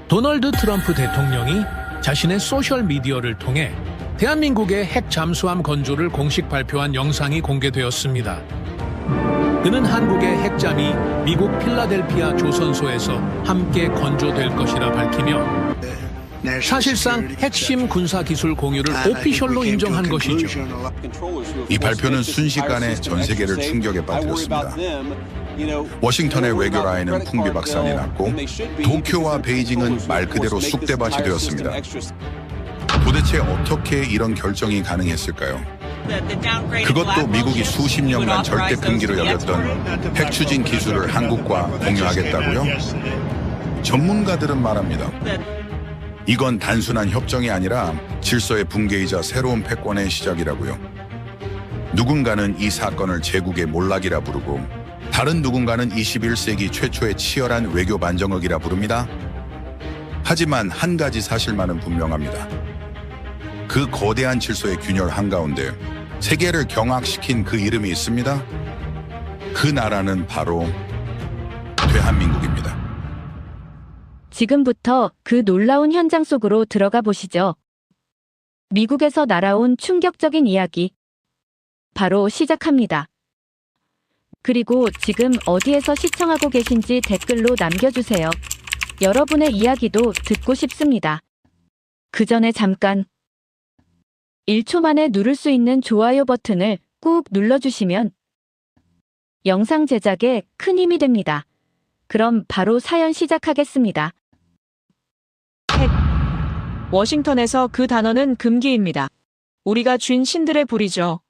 도널드 트럼프 대통령이 자신의 소셜미디어를 통해 대한민국의 핵 잠수함 건조를 공식 발표한 영상이 공개되었습니다. 그는 한국의 핵잠이 미국 필라델피아 조선소에서 함께 건조될 것이라 밝히며 사실상 핵심 군사기술 공유를 오피셜로 인정한 것이죠. 이 발표는 순식간에 전 세계를 충격에 빠뜨렸습니다. 워싱턴의 외교 라인은 풍비박산이 났고 도쿄와 베이징은 말 그대로 쑥대밭이 되었습니다. 도대체 어떻게 이런 결정이 가능했을까요? 그것도 미국이 수십 년간 절대 금기로 여겼던 핵 추진 기술을 한국과 공유하겠다고요? 전문가들은 말합니다. 이건 단순한 협정이 아니라 질서의 붕괴이자 새로운 패권의 시작이라고요. 누군가는 이 사건을 제국의 몰락이라 부르고 다른 누군가는 21세기 최초의 치열한 외교 반정극이라 부릅니다. 하지만 한 가지 사실만은 분명합니다. 그 거대한 질서의 균열 한가운데 세계를 경악시킨 그 이름이 있습니다. 그 나라는 바로 대한민국입니다. 지금부터 그 놀라운 현장 속으로 들어가 보시죠. 미국에서 날아온 충격적인 이야기. 바로 시작합니다. 그리고 지금 어디에서 시청하고 계신지 댓글로 남겨주세요. 여러분의 이야기도 듣고 싶습니다. 그 전에 잠깐 1초 만에 누를 수 있는 좋아요 버튼을 꾹 눌러주시면 영상 제작에 큰 힘이 됩니다. 그럼 바로 사연 시작하겠습니다. 핵. 워싱턴에서 그 단어는 금기입니다. 우리가 쥔 신들의 불이죠.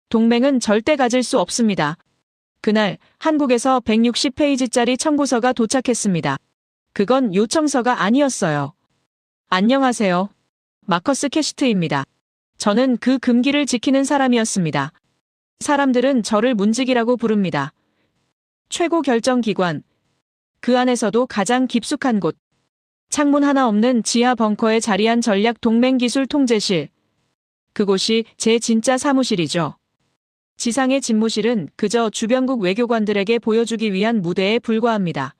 동맹은 절대 가질 수 없습니다. 그날 한국에서 160페이지짜리 청구서가 도착했습니다. 그건 요청서가 아니었어요. 안녕하세요. 마커스 캐시트입니다. 저는 그 금기를 지키는 사람이었습니다. 사람들은 저를 문직이라고 부릅니다. 최고 결정기관. 그 안에서도 가장 깊숙한 곳. 창문 하나 없는 지하 벙커에 자리한 전략 동맹기술 통제실. 그곳이 제 진짜 사무실이죠. 지상의 집무실은 그저 주변국 외교관들에게 보여주기 위한 무대에 불과합니다.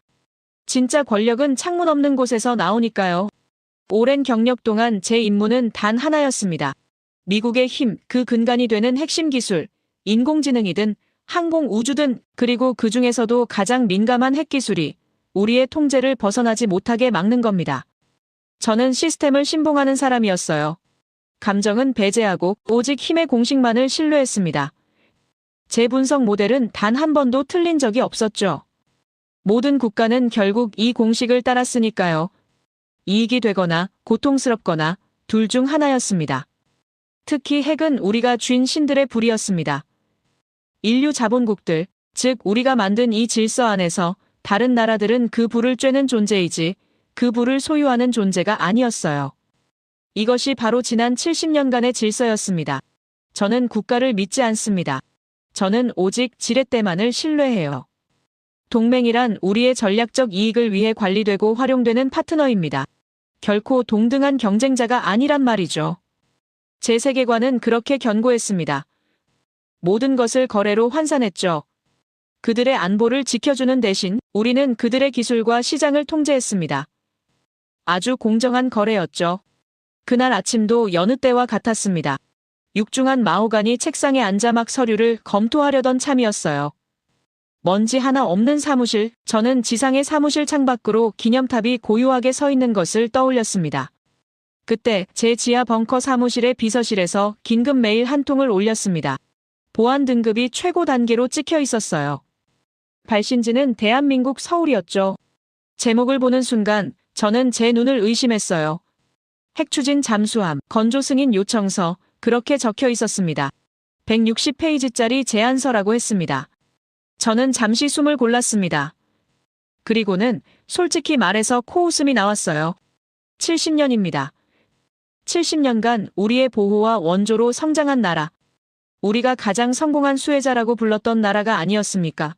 진짜 권력은 창문 없는 곳에서 나오니까요. 오랜 경력 동안 제 임무는 단 하나였습니다. 미국의 힘, 그 근간이 되는 핵심 기술, 인공지능이든 항공 우주든 그리고 그 중에서도 가장 민감한 핵기술이 우리의 통제를 벗어나지 못하게 막는 겁니다. 저는 시스템을 신봉하는 사람이었어요. 감정은 배제하고 오직 힘의 공식만을 신뢰했습니다. 제 분석 모델은 단 한 번도 틀린 적이 없었죠. 모든 국가는 결국 이 공식을 따랐으니까요. 이익이 되거나 고통스럽거나 둘 중 하나였습니다. 특히 핵은 우리가 쥔 신들의 불이었습니다. 인류 자본국들, 즉 우리가 만든 이 질서 안에서 다른 나라들은 그 불을 쬐는 존재이지 그 불을 소유하는 존재가 아니었어요. 이것이 바로 지난 70년간의 질서였습니다. 저는 국가를 믿지 않습니다. 저는 오직 지렛대만을 신뢰해요. 동맹이란 우리의 전략적 이익을 위해 관리되고 활용되는 파트너입니다. 결코 동등한 경쟁자가 아니란 말이죠. 제 세계관은 그렇게 견고했습니다. 모든 것을 거래로 환산했죠. 그들의 안보를 지켜주는 대신 우리는 그들의 기술과 시장을 통제했습니다. 아주 공정한 거래였죠. 그날 아침도 여느 때와 같았습니다. 육중한 마호가니 책상에 앉아 막 서류를 검토하려던 참이었어요. 먼지 하나 없는 사무실, 저는 지상의 사무실 창밖으로 기념탑이 고요하게 서 있는 것을 떠올렸습니다. 그때 제 지하 벙커 사무실의 비서실에서 긴급 메일 한 통을 올렸습니다. 보안 등급이 최고 단계로 찍혀 있었어요. 발신지는 대한민국 서울이었죠. 제목을 보는 순간 저는 제 눈을 의심했어요. 핵추진 잠수함, 건조 승인 요청서, 그렇게 적혀 있었습니다. 160페이지짜리 제안서라고 했습니다. 저는 잠시 숨을 골랐습니다. 그리고는 솔직히 말해서 코웃음이 나왔어요. 70년입니다. 70년간 우리의 보호와 원조로 성장한 나라. 우리가 가장 성공한 수혜자라고 불렀던 나라가 아니었습니까?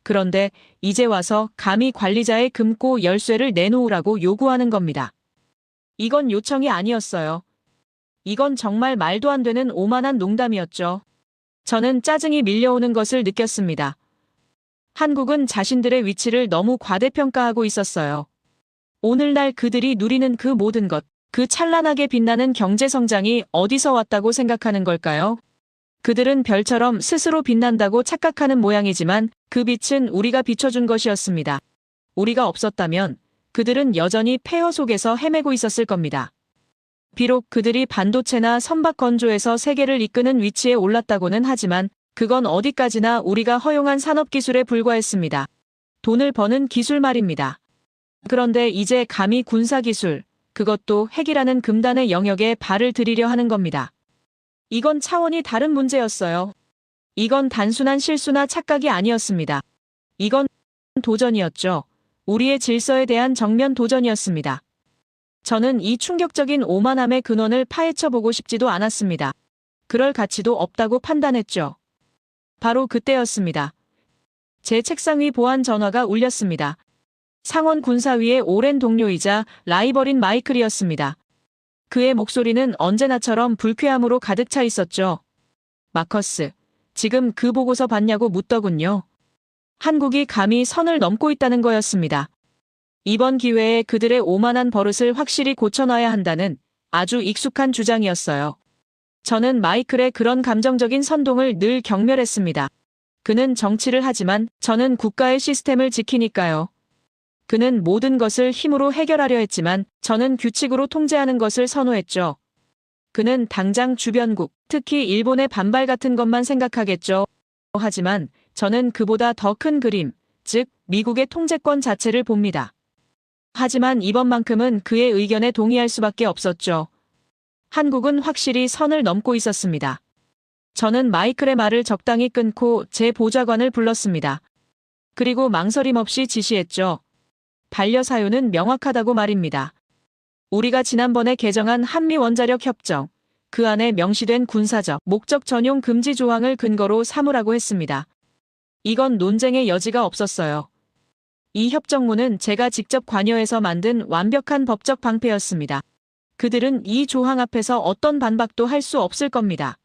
그런데 이제 와서 감히 관리자의 금고 열쇠를 내놓으라고 요구하는 겁니다. 이건 요청이 아니었어요. 이건 정말 말도 안 되는 오만한 농담이었죠. 저는 짜증이 밀려오는 것을 느꼈습니다. 한국은 자신들의 위치를 너무 과대평가하고 있었어요. 오늘날 그들이 누리는 그 모든 것, 그 찬란하게 빛나는 경제 성장이 어디서 왔다고 생각하는 걸까요? 그들은 별처럼 스스로 빛난다고 착각하는 모양이지만 그 빛은 우리가 비춰준 것이었습니다. 우리가 없었다면 그들은 여전히 폐허 속에서 헤매고 있었을 겁니다. 비록 그들이 반도체나 선박 건조에서 세계를 이끄는 위치에 올랐다고는 하지만 그건 어디까지나 우리가 허용한 산업기술에 불과했습니다. 돈을 버는 기술 말입니다. 그런데 이제 감히 군사기술, 그것도 핵이라는 금단의 영역에 발을 들이려 하는 겁니다. 이건 차원이 다른 문제였어요. 이건 단순한 실수나 착각이 아니었습니다. 이건 도전이었죠. 우리의 질서에 대한 정면 도전이었습니다. 저는 이 충격적인 오만함의 근원을 파헤쳐보고 싶지도 않았습니다. 그럴 가치도 없다고 판단했죠. 바로 그때였습니다. 제 책상 위 보안 전화가 울렸습니다. 상원 군사위의 오랜 동료이자 라이벌인 마이클이었습니다. 그의 목소리는 언제나처럼 불쾌함으로 가득 차 있었죠. 마커스, 지금 그 보고서 봤냐고 묻더군요. 한국이 감히 선을 넘고 있다는 거였습니다. 이번 기회에 그들의 오만한 버릇을 확실히 고쳐놔야 한다는 아주 익숙한 주장이었어요. 저는 마이클의 그런 감정적인 선동을 늘 경멸했습니다. 그는 정치를 하지만 저는 국가의 시스템을 지키니까요. 그는 모든 것을 힘으로 해결하려 했지만 저는 규칙으로 통제하는 것을 선호했죠. 그는 당장 주변국, 특히 일본의 반발 같은 것만 생각하겠죠. 하지만 저는 그보다 더 큰 그림, 즉 미국의 통제권 자체를 봅니다. 하지만 이번만큼은 그의 의견에 동의할 수밖에 없었죠. 한국은 확실히 선을 넘고 있었습니다. 저는 마이클의 말을 적당히 끊고 제 보좌관을 불렀습니다. 그리고 망설임 없이 지시했죠. 반려사유는 명확하다고 말입니다. 우리가 지난번에 개정한 한미원자력 협정, 그 안에 명시된 군사적 목적 전용 금지 조항을 근거로 삼으라고 했습니다. 이건 논쟁의 여지가 없었어요. 이 협정문은 제가 직접 관여해서 만든 완벽한 법적 방패였습니다. 그들은 이 조항 앞에서 어떤 반박도 할 수 없을 겁니다.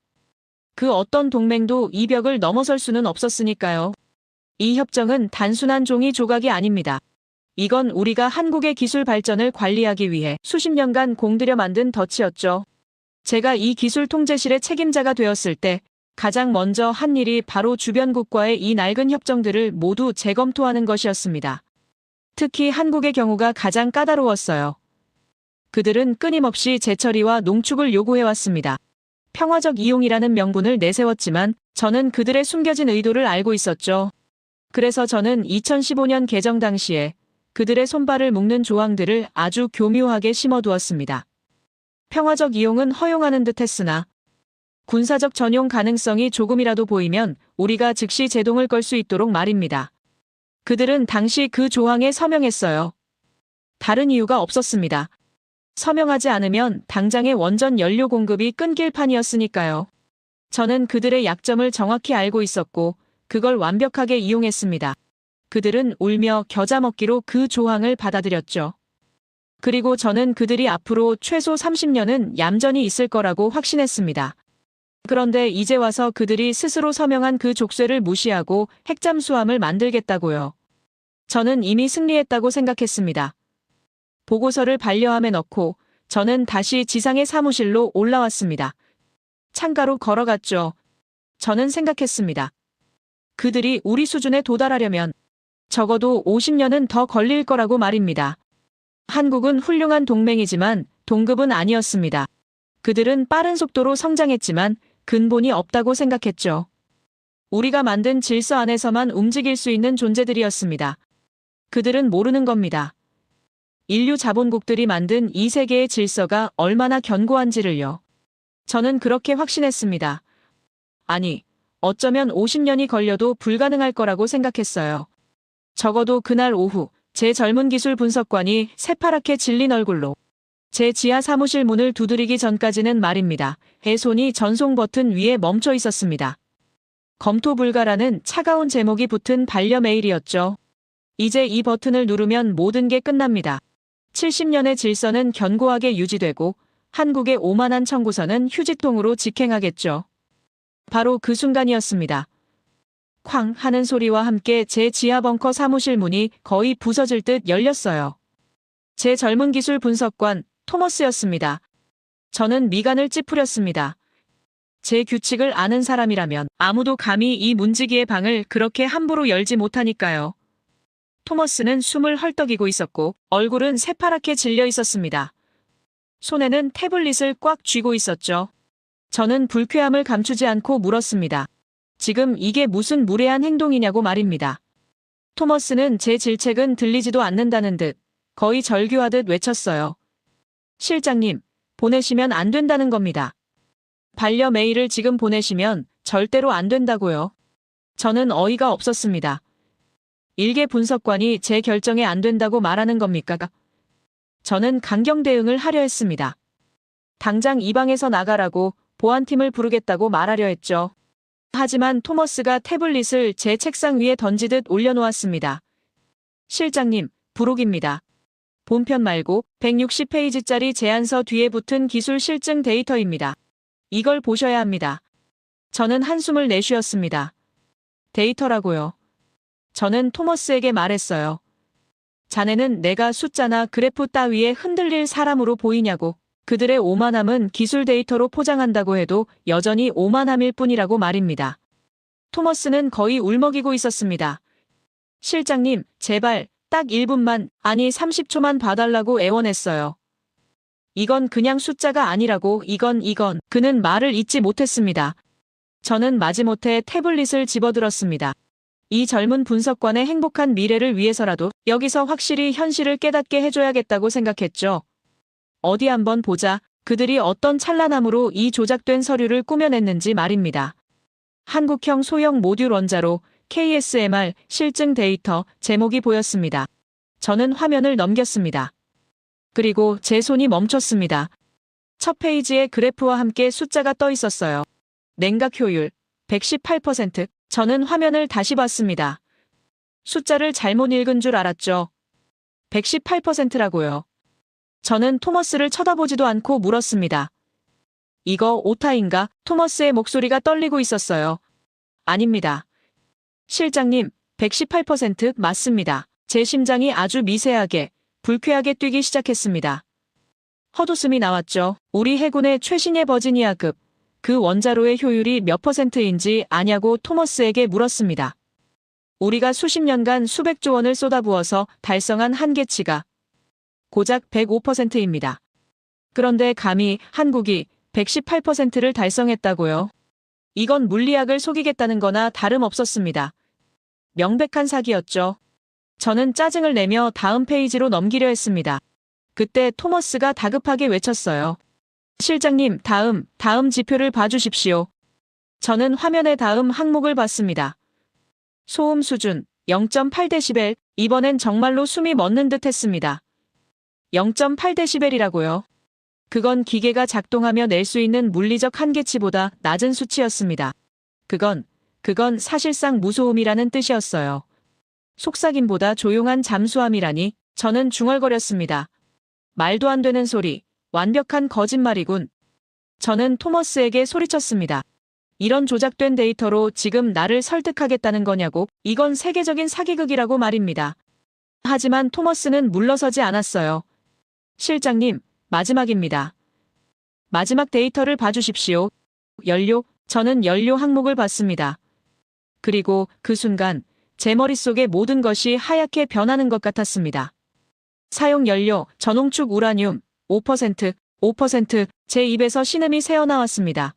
그 어떤 동맹도 이 벽을 넘어설 수는 없었으니까요. 이 협정은 단순한 종이 조각이 아닙니다. 이건 우리가 한국의 기술 발전을 관리하기 위해 수십 년간 공들여 만든 덫이었죠. 제가 이 기술 통제실의 책임자가 되었을 때 가장 먼저 한 일이 바로 주변국과의 이 낡은 협정들을 모두 재검토하는 것이었습니다. 특히 한국의 경우가 가장 까다로웠어요. 그들은 끊임없이 재처리와 농축을 요구해왔습니다. 평화적 이용이라는 명분을 내세웠지만 저는 그들의 숨겨진 의도를 알고 있었죠. 그래서 저는 2015년 개정 당시에 그들의 손발을 묶는 조항들을 아주 교묘하게 심어두었습니다. 평화적 이용은 허용하는 듯 했으나 군사적 전용 가능성이 조금이라도 보이면 우리가 즉시 제동을 걸 수 있도록 말입니다. 그들은 당시 그 조항에 서명했어요. 다른 이유가 없었습니다. 서명하지 않으면 당장의 원전 연료 공급이 끊길 판이었으니까요. 저는 그들의 약점을 정확히 알고 있었고 그걸 완벽하게 이용했습니다. 그들은 울며 겨자 먹기로 그 조항을 받아들였죠. 그리고 저는 그들이 앞으로 최소 30년은 얌전히 있을 거라고 확신했습니다. 그런데 이제 와서 그들이 스스로 서명한 그 족쇄를 무시하고 핵잠수함을 만들겠다고요. 저는 이미 승리했다고 생각했습니다. 보고서를 반려함에 넣고 저는 다시 지상의 사무실로 올라왔습니다. 창가로 걸어갔죠. 저는 생각했습니다. 그들이 우리 수준에 도달하려면 적어도 50년은 더 걸릴 거라고 말입니다. 한국은 훌륭한 동맹이지만 동급은 아니었습니다. 그들은 빠른 속도로 성장했지만 근본이 없다고 생각했죠. 우리가 만든 질서 안에서만 움직일 수 있는 존재들이었습니다. 그들은 모르는 겁니다. 인류 자본국들이 만든 이 세계의 질서가 얼마나 견고한지를요. 저는 그렇게 확신했습니다. 아니, 어쩌면 50년이 걸려도 불가능할 거라고 생각했어요. 적어도 그날 오후 제 젊은 기술 분석관이 새파랗게 질린 얼굴로 제 지하 사무실 문을 두드리기 전까지는 말입니다. 제 손이 전송 버튼 위에 멈춰 있었습니다. 검토 불가라는 차가운 제목이 붙은 반려 메일이었죠. 이제 이 버튼을 누르면 모든 게 끝납니다. 70년의 질서는 견고하게 유지되고 한국의 오만한 청구서는 휴지통으로 직행하겠죠. 바로 그 순간이었습니다. 쾅 하는 소리와 함께 제 지하 벙커 사무실 문이 거의 부서질 듯 열렸어요. 제 젊은 기술 분석관 토머스였습니다. 저는 미간을 찌푸렸습니다. 제 규칙을 아는 사람이라면 아무도 감히 이 문지기의 방을 그렇게 함부로 열지 못하니까요. 토머스는 숨을 헐떡이고 있었고 얼굴은 새파랗게 질려 있었습니다. 손에는 태블릿을 꽉 쥐고 있었죠. 저는 불쾌함을 감추지 않고 물었습니다. 지금 이게 무슨 무례한 행동이냐고 말입니다. 토머스는 제 질책은 들리지도 않는다는 듯 거의 절규하듯 외쳤어요. 실장님, 보내시면 안 된다는 겁니다. 반려 메일을 지금 보내시면 절대로 안 된다고요. 저는 어이가 없었습니다. 일개 분석관이 제 결정에 안 된다고 말하는 겁니까? 저는 강경 대응을 하려 했습니다. 당장 이 방에서 나가라고 보안팀을 부르겠다고 말하려 했죠. 하지만 토머스가 태블릿을 제 책상 위에 던지듯 올려놓았습니다. 실장님, 부록입니다. 본편 말고 160페이지짜리 제안서 뒤에 붙은 기술 실증 데이터입니다. 이걸 보셔야 합니다. 저는 한숨을 내쉬었습니다. 데이터라고요. 저는 토머스에게 말했어요. 자네는 내가 숫자나 그래프 따위에 흔들릴 사람으로 보이냐고. 그들의 오만함은 기술 데이터로 포장한다고 해도 여전히 오만함일 뿐이라고 말입니다. 토머스는 거의 울먹이고 있었습니다. 실장님, 제발 딱 1분만, 아니 30초만 봐달라고 애원했어요. 이건 그냥 숫자가 아니라고, 이건. 그는 말을 잇지 못했습니다. 저는 마지못해 태블릿을 집어들었습니다. 이 젊은 분석관의 행복한 미래를 위해서라도 여기서 확실히 현실을 깨닫게 해줘야겠다고 생각했죠. 어디 한번 보자. 그들이 어떤 찬란함으로 이 조작된 서류를 꾸며냈는지 말입니다. 한국형 소형 모듈 원자로 KSMR 실증 데이터 제목이 보였습니다. 저는 화면을 넘겼습니다. 그리고 제 손이 멈췄습니다. 첫 페이지에 그래프와 함께 숫자가 떠 있었어요. 냉각 효율 118%. 저는 화면을 다시 봤습니다. 숫자를 잘못 읽은 줄 알았죠. 118%라고요. 저는 토머스를 쳐다보지도 않고 물었습니다. 이거 오타인가? 토머스의 목소리가 떨리고 있었어요. 아닙니다. 실장님, 118% 맞습니다. 제 심장이 아주 미세하게, 불쾌하게 뛰기 시작했습니다. 헛웃음이 나왔죠. 우리 해군의 최신의 버지니아급, 그 원자로의 효율이 몇 %인지 아냐고 토머스에게 물었습니다. 우리가 수십 년간 수백조 원을 쏟아부어서 달성한 한계치가 고작 105%입니다. 그런데 감히 한국이 118%를 달성했다고요? 이건 물리학을 속이겠다는 거나 다름없었습니다. 명백한 사기였죠. 저는 짜증을 내며 다음 페이지로 넘기려 했습니다. 그때 토머스가 다급하게 외쳤어요. 실장님, 다음 지표를 봐주십시오. 저는 화면의 다음 항목을 봤습니다. 소음 수준 0.8데시벨. 이번엔 정말로 숨이 멎는 듯 했습니다. 0.8데시벨이라고요. 그건 기계가 작동하며 낼 수 있는 물리적 한계치보다 낮은 수치였습니다. 그건 사실상 무소음이라는 뜻이었어요. 속삭임보다 조용한 잠수함이라니. 저는 중얼거렸습니다. 말도 안 되는 소리, 완벽한 거짓말이군. 저는 토머스에게 소리쳤습니다. 이런 조작된 데이터로 지금 나를 설득하겠다는 거냐고. 이건 세계적인 사기극이라고 말입니다. 하지만 토머스는 물러서지 않았어요. 실장님, 마지막입니다. 마지막 데이터를 봐주십시오. 연료. 저는 연료 항목을 봤습니다. 그리고 그 순간 제 머릿속의 모든 것이 하얗게 변하는 것 같았습니다. 사용 연료, 전홍축 우라늄 5%. 제 입에서 신음이 새어나왔습니다.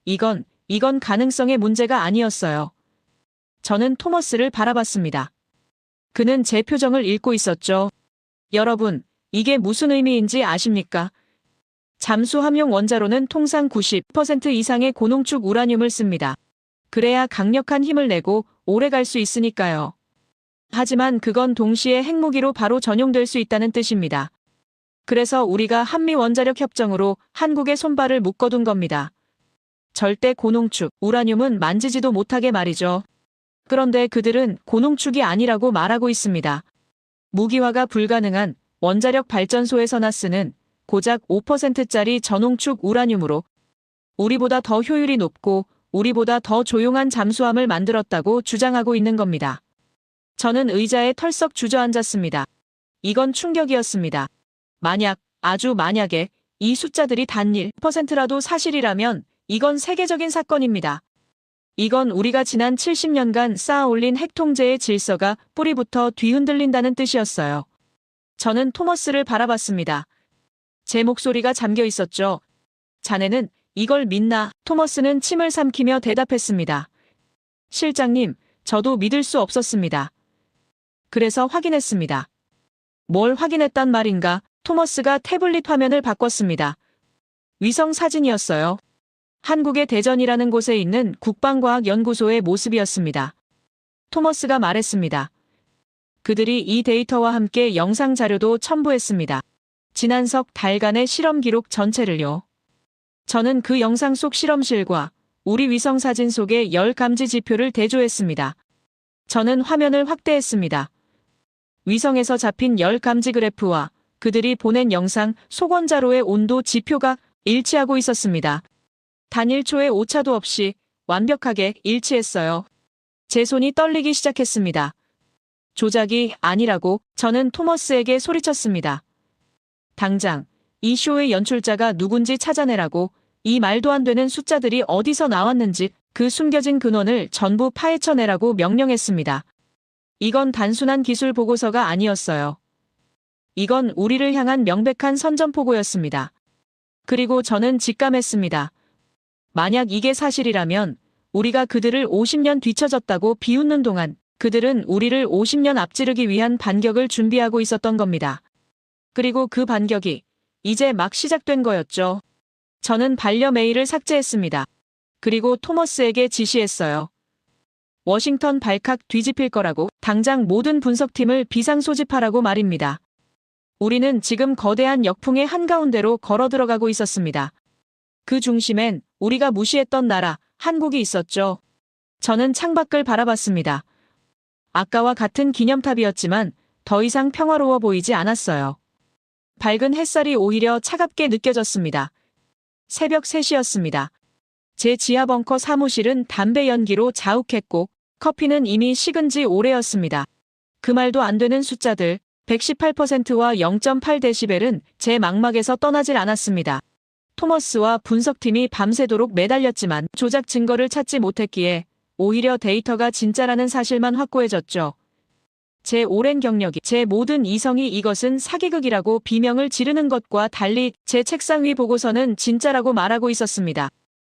이건 가능성의 문제가 아니었어요. 저는 토머스를 바라봤습니다. 그는 제 표정을 읽고 있었죠. 여러분, 이게 무슨 의미인지 아십니까? 잠수함용 원자로는 통상 90% 이상의 고농축 우라늄을 씁니다. 그래야 강력한 힘을 내고 오래 갈 수 있으니까요. 하지만 그건 동시에 핵무기로 바로 전용될 수 있다는 뜻입니다. 그래서 우리가 한미 원자력 협정으로 한국의 손발을 묶어둔 겁니다. 절대 고농축 우라늄은 만지지도 못하게 말이죠. 그런데 그들은 고농축이 아니라고 말하고 있습니다. 무기화가 불가능한 원자력 발전소에서나 쓰는 고작 5%짜리 전홍축 우라늄으로 우리보다 더 효율이 높고 우리보다 더 조용한 잠수함을 만들었다고 주장하고 있는 겁니다. 저는 의자에 털썩 주저앉았습니다. 이건 충격이었습니다. 만약, 아주 만약에 이 숫자들이 단 1%라도 사실이라면 이건 세계적인 사건입니다. 이건 우리가 지난 70년간 쌓아올린 핵통제의 질서가 뿌리부터 뒤흔들린다는 뜻이었어요. 저는 토머스를 바라봤습니다. 제 목소리가 잠겨 있었죠. 자네는 이걸 믿나? 토머스는 침을 삼키며 대답했습니다. 실장님, 저도 믿을 수 없었습니다. 그래서 확인했습니다. 뭘 확인했단 말인가? 토머스가 태블릿 화면을 바꿨습니다. 위성 사진이었어요. 한국의 대전이라는 곳에 있는 국방과학연구소의 모습이었습니다. 토머스가 말했습니다. 그들이 이 데이터와 함께 영상 자료도 첨부했습니다. 지난석 달간의 실험 기록 전체를요. 저는 그 영상 속 실험실과 우리 위성 사진 속의 열 감지 지표를 대조했습니다. 저는 화면을 확대했습니다. 위성에서 잡힌 열 감지 그래프와 그들이 보낸 영상 속원자로의 온도 지표가 일치하고 있었습니다. 단 1초의 오차도 없이 완벽하게 일치했어요. 제 손이 떨리기 시작했습니다. 조작이 아니라고 저는 토머스에게 소리쳤습니다. 당장 이 쇼의 연출자가 누군지 찾아내라고, 이 말도 안 되는 숫자들이 어디서 나왔는지 그 숨겨진 근원을 전부 파헤쳐내라고 명령했습니다. 이건 단순한 기술 보고서가 아니었어요. 이건 우리를 향한 명백한 선전포고였습니다. 그리고 저는 직감했습니다. 만약 이게 사실이라면 우리가 그들을 50년 뒤처졌다고 비웃는 동안 그들은 우리를 50년 앞지르기 위한 반격을 준비하고 있었던 겁니다. 그리고 그 반격이 이제 막 시작된 거였죠. 저는 반려 메일을 삭제했습니다. 그리고 토머스에게 지시했어요. 워싱턴 발칵 뒤집힐 거라고, 당장 모든 분석팀을 비상 소집하라고 말입니다. 우리는 지금 거대한 역풍의 한가운데로 걸어 들어가고 있었습니다. 그 중심엔 우리가 무시했던 나라, 한국이 있었죠. 저는 창밖을 바라봤습니다. 아까와 같은 기념탑이었지만 더 이상 평화로워 보이지 않았어요. 밝은 햇살이 오히려 차갑게 느껴졌습니다. 새벽 3시였습니다. 제 지하 벙커 사무실은 담배 연기로 자욱했고 커피는 이미 식은 지 오래였습니다. 그 말도 안 되는 숫자들, 118%와 0.8데시벨은 제 망막에서 떠나질 않았습니다. 토머스와 분석팀이 밤새도록 매달렸지만 조작 증거를 찾지 못했기에 오히려 데이터가 진짜라는 사실만 확고해졌죠. 제 오랜 경력이, 제 모든 이성이 이것은 사기극이라고 비명을 지르는 것과 달리 제 책상 위 보고서는 진짜라고 말하고 있었습니다.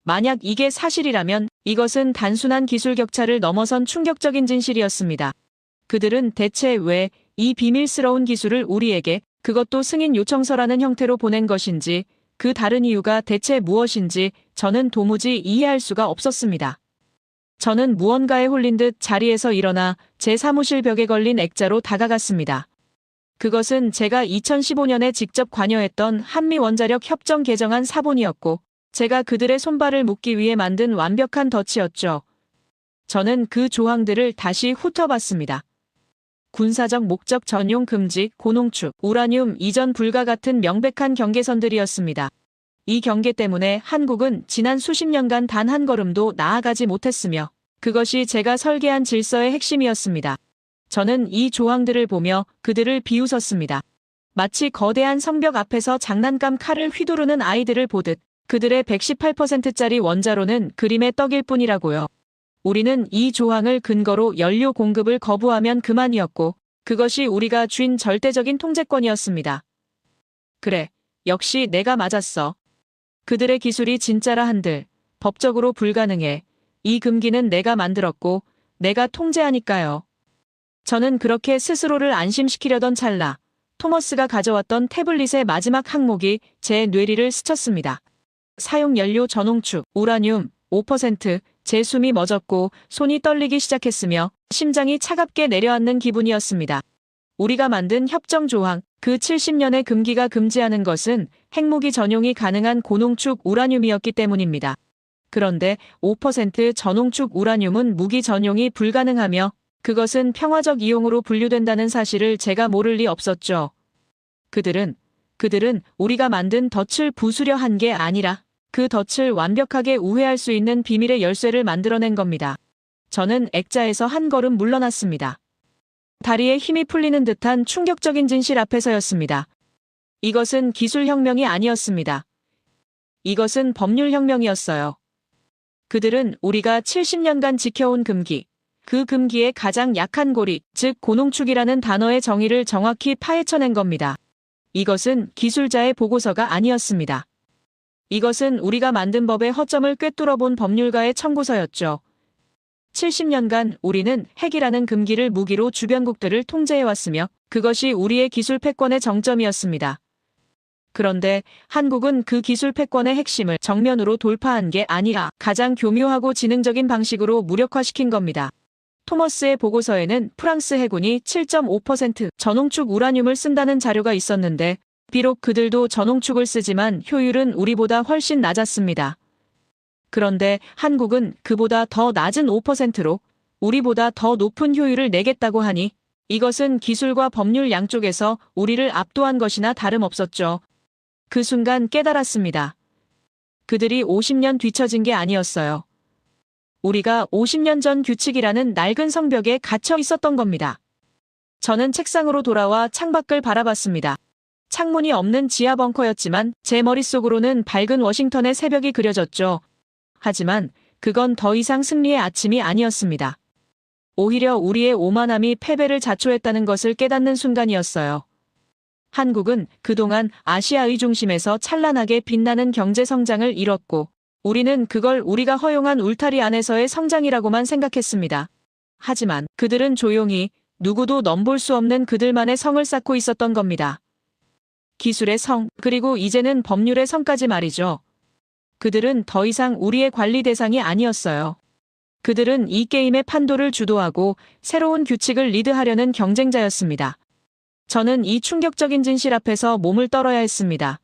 만약 이게 사실이라면 이것은 단순한 기술 격차를 넘어선 충격적인 진실이었습니다. 그들은 대체 왜 이 비밀스러운 기술을 우리에게, 그것도 승인 요청서라는 형태로 보낸 것인지, 그 다른 이유가 대체 무엇인지 저는 도무지 이해할 수가 없었습니다. 저는 무언가에 홀린 듯 자리에서 일어나 제 사무실 벽에 걸린 액자로 다가갔습니다. 그것은 제가 2015년에 직접 관여했던 한미원자력 협정 개정안 사본이었고, 제가 그들의 손발을 묶기 위해 만든 완벽한 덫이었죠. 저는 그 조항들을 다시 훑어봤습니다. 군사적 목적 전용 금지, 고농축, 우라늄 이전 불가 같은 명백한 경계선들이었습니다. 이 경계 때문에 한국은 지난 수십 년간 단 한 걸음도 나아가지 못했으며 그것이 제가 설계한 질서의 핵심이었습니다. 저는 이 조항들을 보며 그들을 비웃었습니다. 마치 거대한 성벽 앞에서 장난감 칼을 휘두르는 아이들을 보듯 그들의 118%짜리 원자로는 그림의 떡일 뿐이라고요. 우리는 이 조항을 근거로 연료 공급을 거부하면 그만이었고 그것이 우리가 쥔 절대적인 통제권이었습니다. 그래, 역시 내가 맞았어. 그들의 기술이 진짜라 한들 법적으로 불가능해. 이 금기는 내가 만들었고 내가 통제하니까요. 저는 그렇게 스스로를 안심시키려던 찰나 토머스가 가져왔던 태블릿의 마지막 항목이 제 뇌리를 스쳤습니다. 사용 연료 전홍축, 우라늄 5%, 제 숨이 멎었고 손이 떨리기 시작했으며 심장이 차갑게 내려앉는 기분이었습니다. 우리가 만든 협정 조항, 그 70년의 금기가 금지하는 것은 핵무기 전용이 가능한 고농축 우라늄이었기 때문입니다. 그런데 5% 전홍축 우라늄은 무기 전용이 불가능하며 그것은 평화적 이용으로 분류된다는 사실을 제가 모를 리 없었죠. 그들은 우리가 만든 덫을 부수려 한 게 아니라 그 덫을 완벽하게 우회할 수 있는 비밀의 열쇠를 만들어낸 겁니다. 저는 액자에서 한 걸음 물러났습니다. 다리에 힘이 풀리는 듯한 충격적인 진실 앞에서였습니다. 이것은 기술혁명이 아니었습니다. 이것은 법률혁명이었어요. 그들은 우리가 70년간 지켜온 금기, 그 금기의 가장 약한 고리, 즉 고농축이라는 단어의 정의를 정확히 파헤쳐낸 겁니다. 이것은 기술자의 보고서가 아니었습니다. 이것은 우리가 만든 법의 허점을 꿰뚫어본 법률가의 청구서였죠. 70년간 우리는 핵이라는 금기를 무기로 주변국들을 통제해왔으며 그것이 우리의 기술 패권의 정점이었습니다. 그런데 한국은 그 기술 패권의 핵심을 정면으로 돌파한 게 아니라 가장 교묘하고 지능적인 방식으로 무력화시킨 겁니다. 토머스의 보고서에는 프랑스 해군이 7.5% 전홍축 우라늄을 쓴다는 자료가 있었는데 비록 그들도 전홍축을 쓰지만 효율은 우리보다 훨씬 낮았습니다. 그런데 한국은 그보다 더 낮은 5%로 우리보다 더 높은 효율을 내겠다고 하니 이것은 기술과 법률 양쪽에서 우리를 압도한 것이나 다름없었죠. 그 순간 깨달았습니다. 그들이 50년 뒤처진 게 아니었어요. 우리가 50년 전 규칙이라는 낡은 성벽에 갇혀 있었던 겁니다. 저는 책상으로 돌아와 창밖을 바라봤습니다. 창문이 없는 지하 벙커였지만 제 머릿속으로는 밝은 워싱턴의 새벽이 그려졌죠. 하지만 그건 더 이상 승리의 아침이 아니었습니다. 오히려 우리의 오만함이 패배를 자초했다는 것을 깨닫는 순간이었어요. 한국은 그동안 아시아의 중심에서 찬란하게 빛나는 경제 성장을 이뤘고 우리는 그걸 우리가 허용한 울타리 안에서의 성장이라고만 생각했습니다. 하지만 그들은 조용히 누구도 넘볼 수 없는 그들만의 성을 쌓고 있었던 겁니다. 기술의 성, 그리고 이제는 법률의 성까지 말이죠. 그들은 더 이상 우리의 관리 대상이 아니었어요. 그들은 이 게임의 판도를 주도하고 새로운 규칙을 리드하려는 경쟁자였습니다. 저는 이 충격적인 진실 앞에서 몸을 떨어야 했습니다.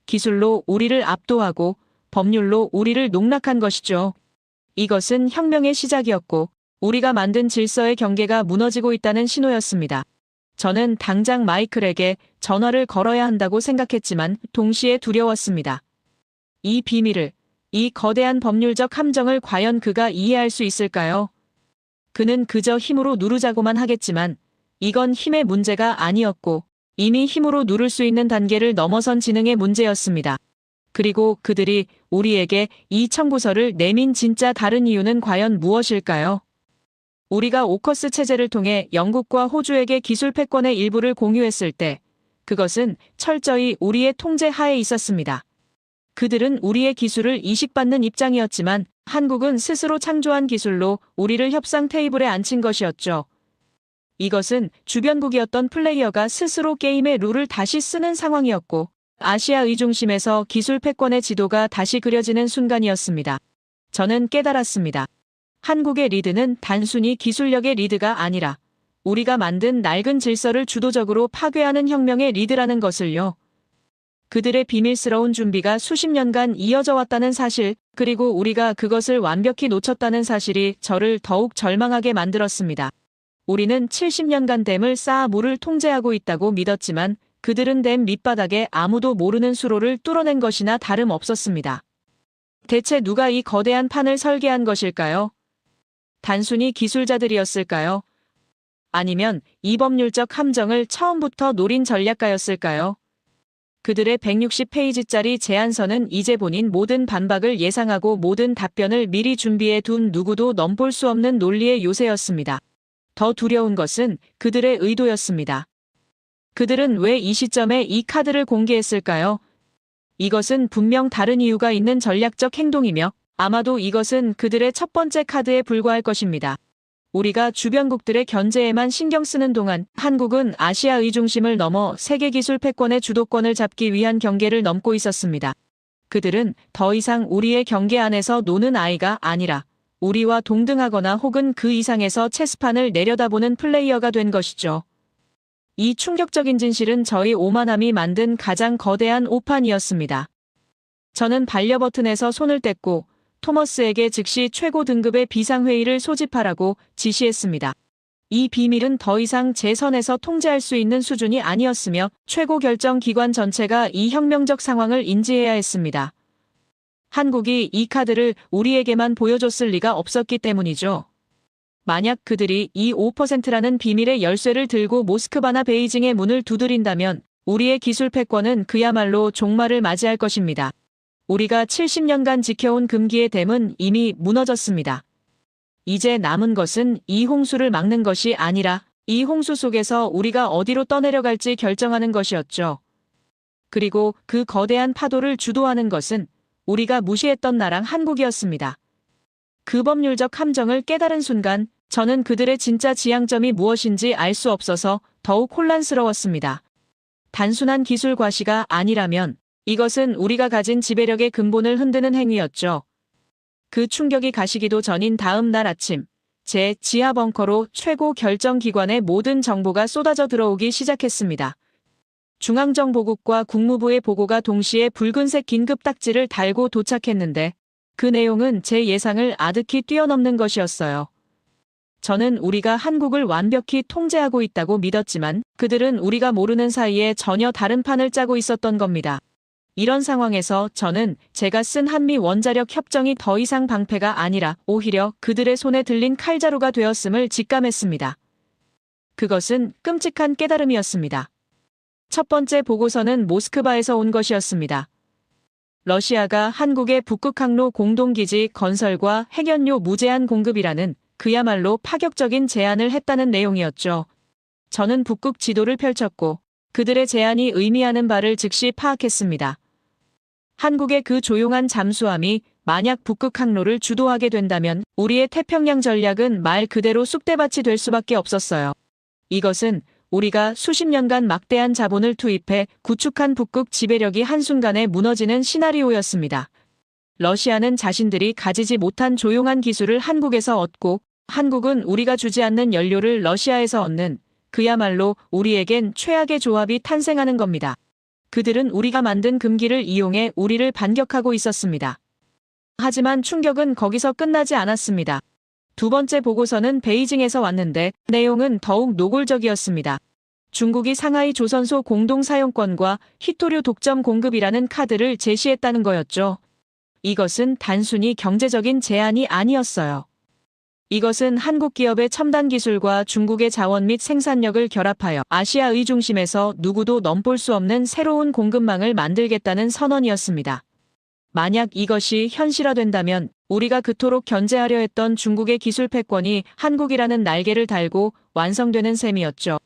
기술로 우리를 압도하고 법률로 우리를 농락한 것이죠. 이것은 혁명의 시작이었고 우리가 만든 질서의 경계가 무너지고 있다는 신호였습니다. 저는 당장 마이클에게 전화를 걸어야 한다고 생각했지만 동시에 두려웠습니다. 이 비밀을, 이 거대한 법률적 함정을 과연 그가 이해할 수 있을까요? 그는 그저 힘으로 누르자고만 하겠지만 이건 힘의 문제가 아니었고 이미 힘으로 누를 수 있는 단계를 넘어선 지능의 문제였습니다. 그리고 그들이 우리에게 이 청구서를 내민 진짜 다른 이유는 과연 무엇일까요? 우리가 오커스 체제를 통해 영국과 호주에게 기술 패권의 일부를 공유했을 때 그것은 철저히 우리의 통제 하에 있었습니다. 그들은 우리의 기술을 이식받는 입장이었지만 한국은 스스로 창조한 기술로 우리를 협상 테이블에 앉힌 것이었죠. 이것은 주변국이었던 플레이어가 스스로 게임의 룰을 다시 쓰는 상황이었고 아시아의 중심에서 기술 패권의 지도가 다시 그려지는 순간이었습니다. 저는 깨달았습니다. 한국의 리드는 단순히 기술력의 리드가 아니라 우리가 만든 낡은 질서를 주도적으로 파괴하는 혁명의 리드라는 것을요. 그들의 비밀스러운 준비가 수십 년간 이어져 왔다는 사실, 그리고 우리가 그것을 완벽히 놓쳤다는 사실이 저를 더욱 절망하게 만들었습니다. 우리는 70년간 댐을 쌓아 물을 통제하고 있다고 믿었지만 그들은 댐 밑바닥에 아무도 모르는 수로를 뚫어낸 것이나 다름없었습니다. 대체 누가 이 거대한 판을 설계한 것일까요? 단순히 기술자들이었을까요? 아니면 이 법률적 함정을 처음부터 노린 전략가였을까요? 그들의 160페이지짜리 제안서는 이제 본인 모든 반박을 예상하고 모든 답변을 미리 준비해 둔 누구도 넘볼 수 없는 논리의 요새였습니다. 더 두려운 것은 그들의 의도였습니다. 그들은 왜 이 시점에 이 카드를 공개했을까요? 이것은 분명 다른 이유가 있는 전략적 행동이며 아마도 이것은 그들의 첫 번째 카드에 불과할 것입니다. 우리가 주변국들의 견제에만 신경 쓰는 동안 한국은 아시아의 중심을 넘어 세계 기술 패권의 주도권을 잡기 위한 경계를 넘고 있었습니다. 그들은 더 이상 우리의 경계 안에서 노는 아이가 아니라 우리와 동등하거나 혹은 그 이상에서 체스판을 내려다보는 플레이어가 된 것이죠. 이 충격적인 진실은 저희 오만함이 만든 가장 거대한 오판이었습니다. 저는 반려 버튼에서 손을 뗐고 토머스에게 즉시 최고 등급의 비상회의를 소집하라고 지시했습니다. 이 비밀은 더 이상 제 선에서 통제할 수 있는 수준이 아니었으며 최고 결정 기관 전체가 이 혁명적 상황을 인지해야 했습니다. 한국이 이 카드를 우리에게만 보여줬을 리가 없었기 때문이죠. 만약 그들이 이 5%라는 비밀의 열쇠를 들고 모스크바나 베이징의 문을 두드린다면 우리의 기술 패권은 그야말로 종말을 맞이할 것입니다. 우리가 70년간 지켜온 금기의 댐은 이미 무너졌습니다. 이제 남은 것은 이 홍수를 막는 것이 아니라 이 홍수 속에서 우리가 어디로 떠내려갈지 결정하는 것이었죠. 그리고 그 거대한 파도를 주도하는 것은 우리가 무시했던 나라 한국이었습니다. 그 법률적 함정을 깨달은 순간 저는 그들의 진짜 지향점이 무엇인지 알 수 없어서 더욱 혼란스러웠습니다. 단순한 기술 과시가 아니라면 이것은 우리가 가진 지배력의 근본을 흔드는 행위였죠. 그 충격이 가시기도 전인 다음 날 아침, 제 지하 벙커로 최고 결정기관의 모든 정보가 쏟아져 들어오기 시작했습니다. 중앙정보국과 국무부의 보고가 동시에 붉은색 긴급 딱지를 달고 도착했는데 그 내용은 제 예상을 아득히 뛰어넘는 것이었어요. 저는 우리가 한국을 완벽히 통제하고 있다고 믿었지만 그들은 우리가 모르는 사이에 전혀 다른 판을 짜고 있었던 겁니다. 이런 상황에서 저는 제가 쓴 한미 원자력 협정이 더 이상 방패가 아니라 오히려 그들의 손에 들린 칼자루가 되었음을 직감했습니다. 그것은 끔찍한 깨달음이었습니다. 첫 번째 보고서는 모스크바에서 온 것이었습니다. 러시아가 한국의 북극 항로 공동기지 건설과 핵연료 무제한 공급이라는 그야말로 파격적인 제안을 했다는 내용이었죠. 저는 북극 지도를 펼쳤고 그들의 제안이 의미하는 바를 즉시 파악했습니다. 한국의 그 조용한 잠수함이 만약 북극 항로를 주도하게 된다면 우리의 태평양 전략은 말 그대로 쑥대밭이 될 수밖에 없었어요. 이것은 우리가 수십 년간 막대한 자본을 투입해 구축한 북극 지배력이 한순간에 무너지는 시나리오였습니다. 러시아는 자신들이 가지지 못한 조용한 기술을 한국에서 얻고 한국은 우리가 주지 않는 연료를 러시아에서 얻는 그야말로 우리에겐 최악의 조합이 탄생하는 겁니다. 그들은 우리가 만든 금기를 이용해 우리를 반격하고 있었습니다. 하지만 충격은 거기서 끝나지 않았습니다. 두 번째 보고서는 베이징에서 왔는데 내용은 더욱 노골적이었습니다. 중국이 상하이 조선소 공동 사용권과 히토류 독점 공급이라는 카드를 제시했다는 거였죠. 이것은 단순히 경제적인 제안이 아니었어요. 이것은 한국 기업의 첨단 기술과 중국의 자원 및 생산력을 결합하여 아시아의 중심에서 누구도 넘볼 수 없는 새로운 공급망을 만들겠다는 선언이었습니다. 만약 이것이 현실화된다면 우리가 그토록 견제하려 했던 중국의 기술 패권이 한국이라는 날개를 달고 완성되는 셈이었죠.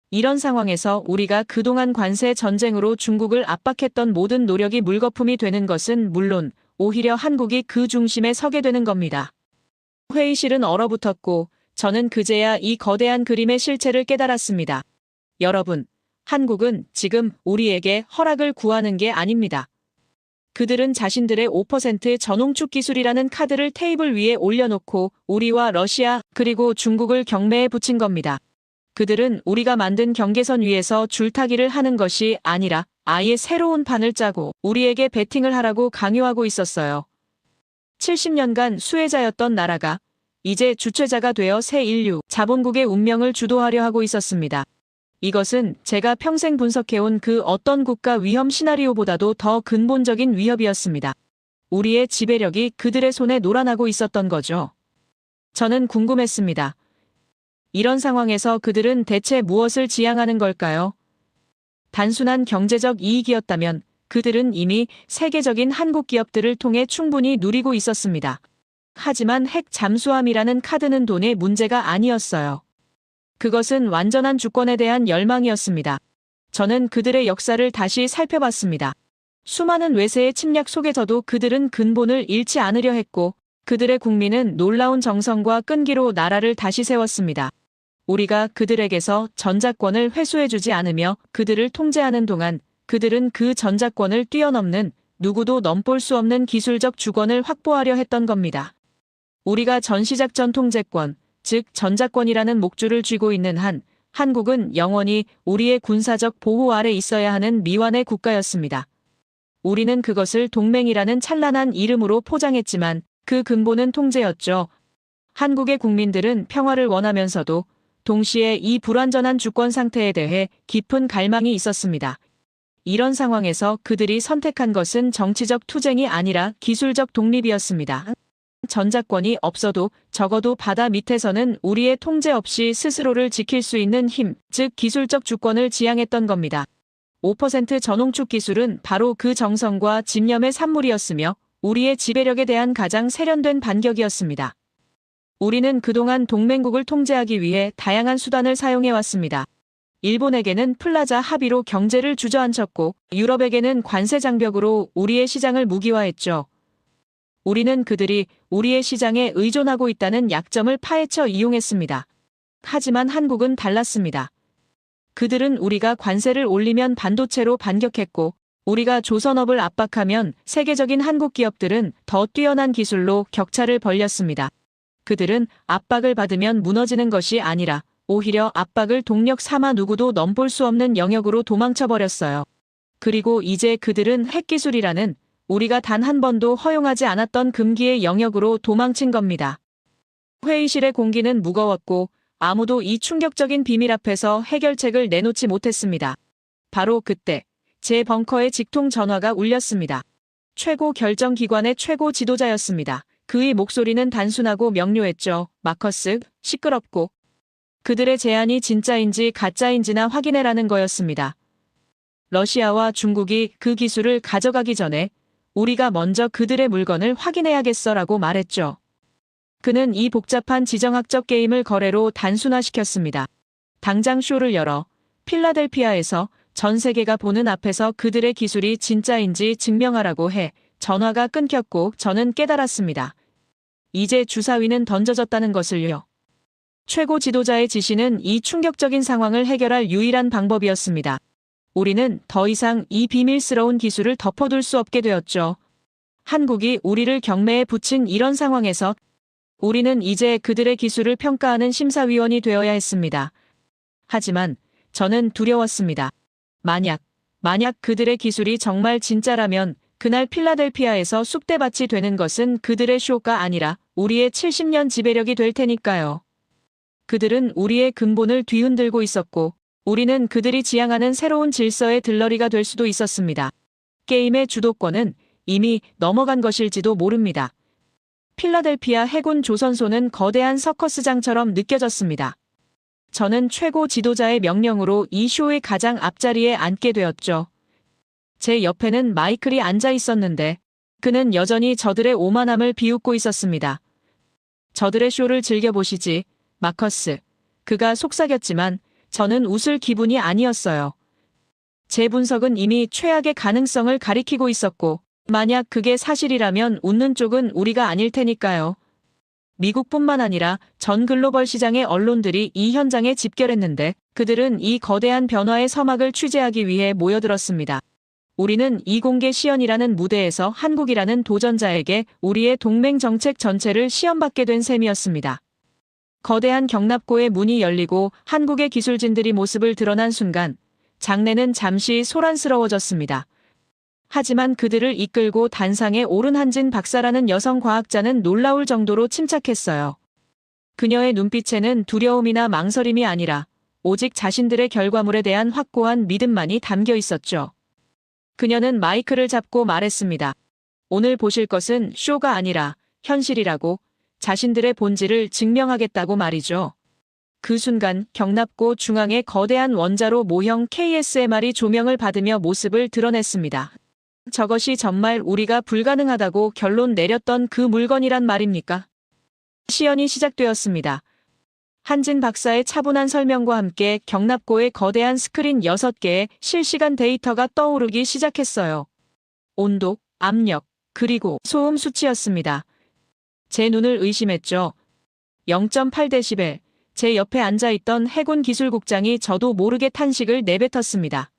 이런 상황에서 우리가 그동안 관세 전쟁으로 중국을 압박했던 모든 노력이 물거품이 되는 것은 물론 오히려 한국이 그 중심에 서게 되는 겁니다. 회의실은 얼어붙었고 저는 그제야 이 거대한 그림의 실체를 깨달았습니다. 여러분, 한국은 지금 우리에게 허락을 구하는 게 아닙니다. 그들은 자신들의 5% 전홍축 기술이라는 카드를 테이블 위에 올려놓고 우리와 러시아 그리고 중국을 경매에 붙인 겁니다. 그들은 우리가 만든 경계선 위에서 줄타기를 하는 것이 아니라 아예 새로운 판을 짜고 우리에게 베팅을 하라고 강요하고 있었어요. 70년간 수혜자였던 나라가 이제 주최자가 되어 새 인류 자본국의 운명을 주도하려 하고 있었습니다. 이것은 제가 평생 분석해온 그 어떤 국가 위험 시나리오보다도 더 근본적인 위협이었습니다. 우리의 지배력이 그들의 손에 놀아나고 있었던 거죠. 저는 궁금했습니다. 이런 상황에서 그들은 대체 무엇을 지향하는 걸까요? 단순한 경제적 이익이었다면 그들은 이미 세계적인 한국 기업들을 통해 충분히 누리고 있었습니다. 하지만 핵 잠수함이라는 카드는 돈의 문제가 아니었어요. 그것은 완전한 주권에 대한 열망이었습니다. 저는 그들의 역사를 다시 살펴봤습니다. 수많은 외세의 침략 속에서도 그들은 근본을 잃지 않으려 했고 그들의 국민은 놀라운 정성과 끈기로 나라를 다시 세웠습니다. 우리가 그들에게서 전자권을 회수해주지 않으며 그들을 통제하는 동안 그들은 그 전자권을 뛰어넘는 누구도 넘볼 수 없는 기술적 주권을 확보하려 했던 겁니다. 우리가 전시작전 통제권, 즉 전자권이라는 목줄을 쥐고 있는 한 한국은 영원히 우리의 군사적 보호 아래 있어야 하는 미완의 국가였습니다. 우리는 그것을 동맹이라는 찬란한 이름으로 포장했지만 그 근본은 통제였죠. 한국의 국민들은 평화를 원하면서도 동시에 이 불완전한 주권 상태에 대해 깊은 갈망이 있었습니다. 이런 상황에서 그들이 선택한 것은 정치적 투쟁이 아니라 기술적 독립이었습니다. 전작권이 없어도 적어도 바다 밑에서는 우리의 통제 없이 스스로를 지킬 수 있는 힘, 즉 기술적 주권을 지향했던 겁니다. 5% 전홍축 기술은 바로 그 정성과 집념의 산물이었으며 우리의 지배력에 대한 가장 세련된 반격이었습니다. 우리는 그동안 동맹국을 통제하기 위해 다양한 수단을 사용해왔습니다. 일본에게는 플라자 합의로 경제를 주저앉혔고 유럽에게는 관세 장벽으로 우리의 시장을 무기화했죠. 우리는 그들이 우리의 시장에 의존하고 있다는 약점을 파헤쳐 이용했습니다. 하지만 한국은 달랐습니다. 그들은 우리가 관세를 올리면 반도체로 반격했고 우리가 조선업을 압박하면 세계적인 한국 기업들은 더 뛰어난 기술로 격차를 벌렸습니다. 그들은 압박을 받으면 무너지는 것이 아니라 오히려 압박을 동력 삼아 누구도 넘볼 수 없는 영역으로 도망쳐버렸어요. 그리고 이제 그들은 핵기술이라는 우리가 단 한 번도 허용하지 않았던 금기의 영역으로 도망친 겁니다. 회의실의 공기는 무거웠고 아무도 이 충격적인 비밀 앞에서 해결책을 내놓지 못했습니다. 바로 그때 제 벙커에 직통 전화가 울렸습니다. 최고 결정기관의 최고 지도자였습니다. 그의 목소리는 단순하고 명료했죠. 마커스, 시끄럽고. 그들의 제안이 진짜인지 가짜인지나 확인해라는 거였습니다. 러시아와 중국이 그 기술을 가져가기 전에 우리가 먼저 그들의 물건을 확인해야겠어라고 말했죠. 그는 이 복잡한 지정학적 게임을 거래로 단순화시켰습니다. 당장 쇼를 열어 필라델피아에서 전 세계가 보는 앞에서 그들의 기술이 진짜인지 증명하라고 해 전화가 끊겼고 저는 깨달았습니다. 이제 주사위는 던져졌다는 것을요. 최고 지도자의 지시는 이 충격적인 상황을 해결할 유일한 방법이었습니다. 우리는 더 이상 이 비밀스러운 기술을 덮어둘 수 없게 되었죠. 한국이 우리를 경매에 붙인 이런 상황에서 우리는 이제 그들의 기술을 평가하는 심사위원이 되어야 했습니다. 하지만 저는 두려웠습니다. 만약 그들의 기술이 정말 진짜라면 그날 필라델피아에서 쑥대밭이 되는 것은 그들의 쇼가 아니라 우리의 70년 지배력이 될 테니까요. 그들은 우리의 근본을 뒤흔들고 있었고 우리는 그들이 지향하는 새로운 질서의 들러리가 될 수도 있었습니다. 게임의 주도권은 이미 넘어간 것일지도 모릅니다. 필라델피아 해군 조선소는 거대한 서커스장처럼 느껴졌습니다. 저는 최고 지도자의 명령으로 이 쇼의 가장 앞자리에 앉게 되었죠. 제 옆에는 마이클이 앉아 있었는데 그는 여전히 저들의 오만함을 비웃고 있었습니다. 저들의 쇼를 즐겨보시지, 마커스. 그가 속삭였지만 저는 웃을 기분이 아니었어요. 제 분석은 이미 최악의 가능성을 가리키고 있었고 만약 그게 사실이라면 웃는 쪽은 우리가 아닐 테니까요. 미국뿐만 아니라 전 글로벌 시장의 언론들이 이 현장에 집결했는데 그들은 이 거대한 변화의 서막을 취재하기 위해 모여들었습니다. 우리는 이공개 시연이라는 무대에서 한국이라는 도전자에게 우리의 동맹 정책 전체를 시험받게 된 셈이었습니다. 거대한 경납고의 문이 열리고 한국의 기술진들이 모습을 드러난 순간 장내는 잠시 소란스러워졌습니다. 하지만 그들을 이끌고 단상에 오른 한진 박사라는 여성 과학자는 놀라울 정도로 침착했어요. 그녀의 눈빛에는 두려움이나 망설임이 아니라 오직 자신들의 결과물에 대한 확고한 믿음만이 담겨 있었죠. 그녀는 마이크를 잡고 말했습니다. 오늘 보실 것은 쇼가 아니라 현실이라고, 자신들의 본질을 증명하겠다고 말이죠. 그 순간 경납고 중앙의 거대한 원자로 모형 KSMR이 조명을 받으며 모습을 드러냈습니다. 저것이 정말 우리가 불가능하다고 결론 내렸던 그 물건이란 말입니까? 시연이 시작되었습니다. 한진 박사의 차분한 설명과 함께 경납고의 거대한 스크린 6개의 실시간 데이터가 떠오르기 시작했어요. 온도, 압력, 그리고 소음 수치였습니다. 제 눈을 의심했죠. 0.8데시벨. 제 옆에 앉아있던 해군 기술국장이 저도 모르게 탄식을 내뱉었습니다.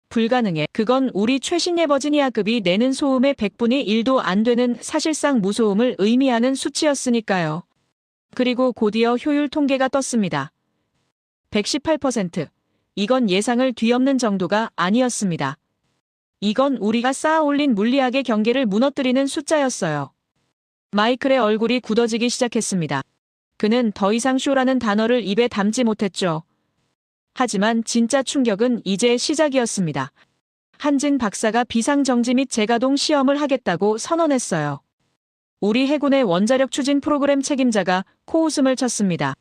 불가능해. 그건 우리 최신의 버지니아급이 내는 소음의 100분의 1도 안 되는 사실상 무소음을 의미하는 수치였으니까요. 그리고 곧이어 효율 통계가 떴습니다. 118%. 이건 예상을 뒤엎는 정도가 아니었습니다. 이건 우리가 쌓아 올린 물리학의 경계를 무너뜨리는 숫자였어요. 마이클의 얼굴이 굳어지기 시작했습니다. 그는 더 이상 쇼라는 단어를 입에 담지 못했죠. 하지만 진짜 충격은 이제 시작이었습니다. 한진 박사가 비상정지 및 재가동 시험을 하겠다고 선언했어요. 우리 해군의 원자력 추진 프로그램 책임자가 코웃음을 쳤습니다.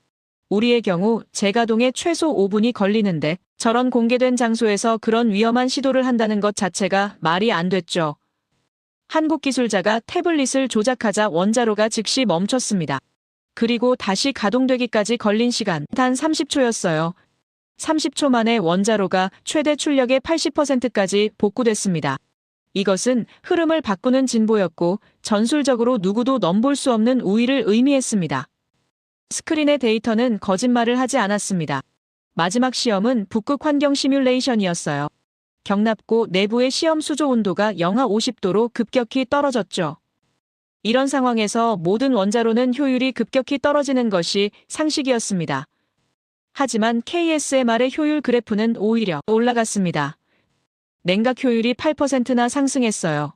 우리의 경우 재가동에 최소 5분이 걸리는데 저런 공개된 장소에서 그런 위험한 시도를 한다는 것 자체가 말이 안 됐죠. 한국 기술자가 태블릿을 조작하자 원자로가 즉시 멈췄습니다. 그리고 다시 가동되기까지 걸린 시간 단 30초였어요. 30초 만에 원자로가 최대 출력의 80%까지 복구됐습니다. 이것은 흐름을 바꾸는 진보였고 전술적으로 누구도 넘볼 수 없는 우위를 의미했습니다. 스크린의 데이터는 거짓말을 하지 않았습니다. 마지막 시험은 북극 환경 시뮬레이션이었어요. 경납고 내부의 시험 수조 온도가 영하 50도로 급격히 떨어졌죠. 이런 상황에서 모든 원자로는 효율이 급격히 떨어지는 것이 상식이었습니다. 하지만 KSMR의 효율 그래프는 오히려 올라갔습니다. 냉각 효율이 8%나 상승했어요.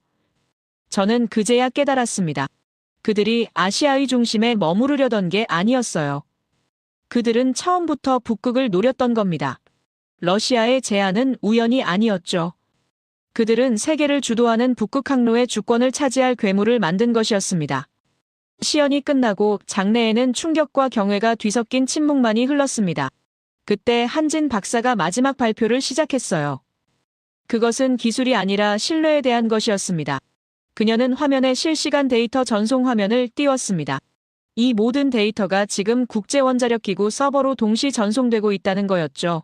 저는 그제야 깨달았습니다. 그들이 아시아의 중심에 머무르려던 게 아니었어요. 그들은 처음부터 북극을 노렸던 겁니다. 러시아의 제안은 우연이 아니었죠. 그들은 세계를 주도하는 북극 항로의 주권을 차지할 괴물을 만든 것이었습니다. 시연이 끝나고 장내에는 충격과 경외가 뒤섞인 침묵만이 흘렀습니다. 그때 한진 박사가 마지막 발표를 시작했어요. 그것은 기술이 아니라 신뢰에 대한 것이었습니다. 그녀는 화면에 실시간 데이터 전송 화면을 띄웠습니다. 이 모든 데이터가 지금 국제원자력기구 서버로 동시 전송되고 있다는 거였죠.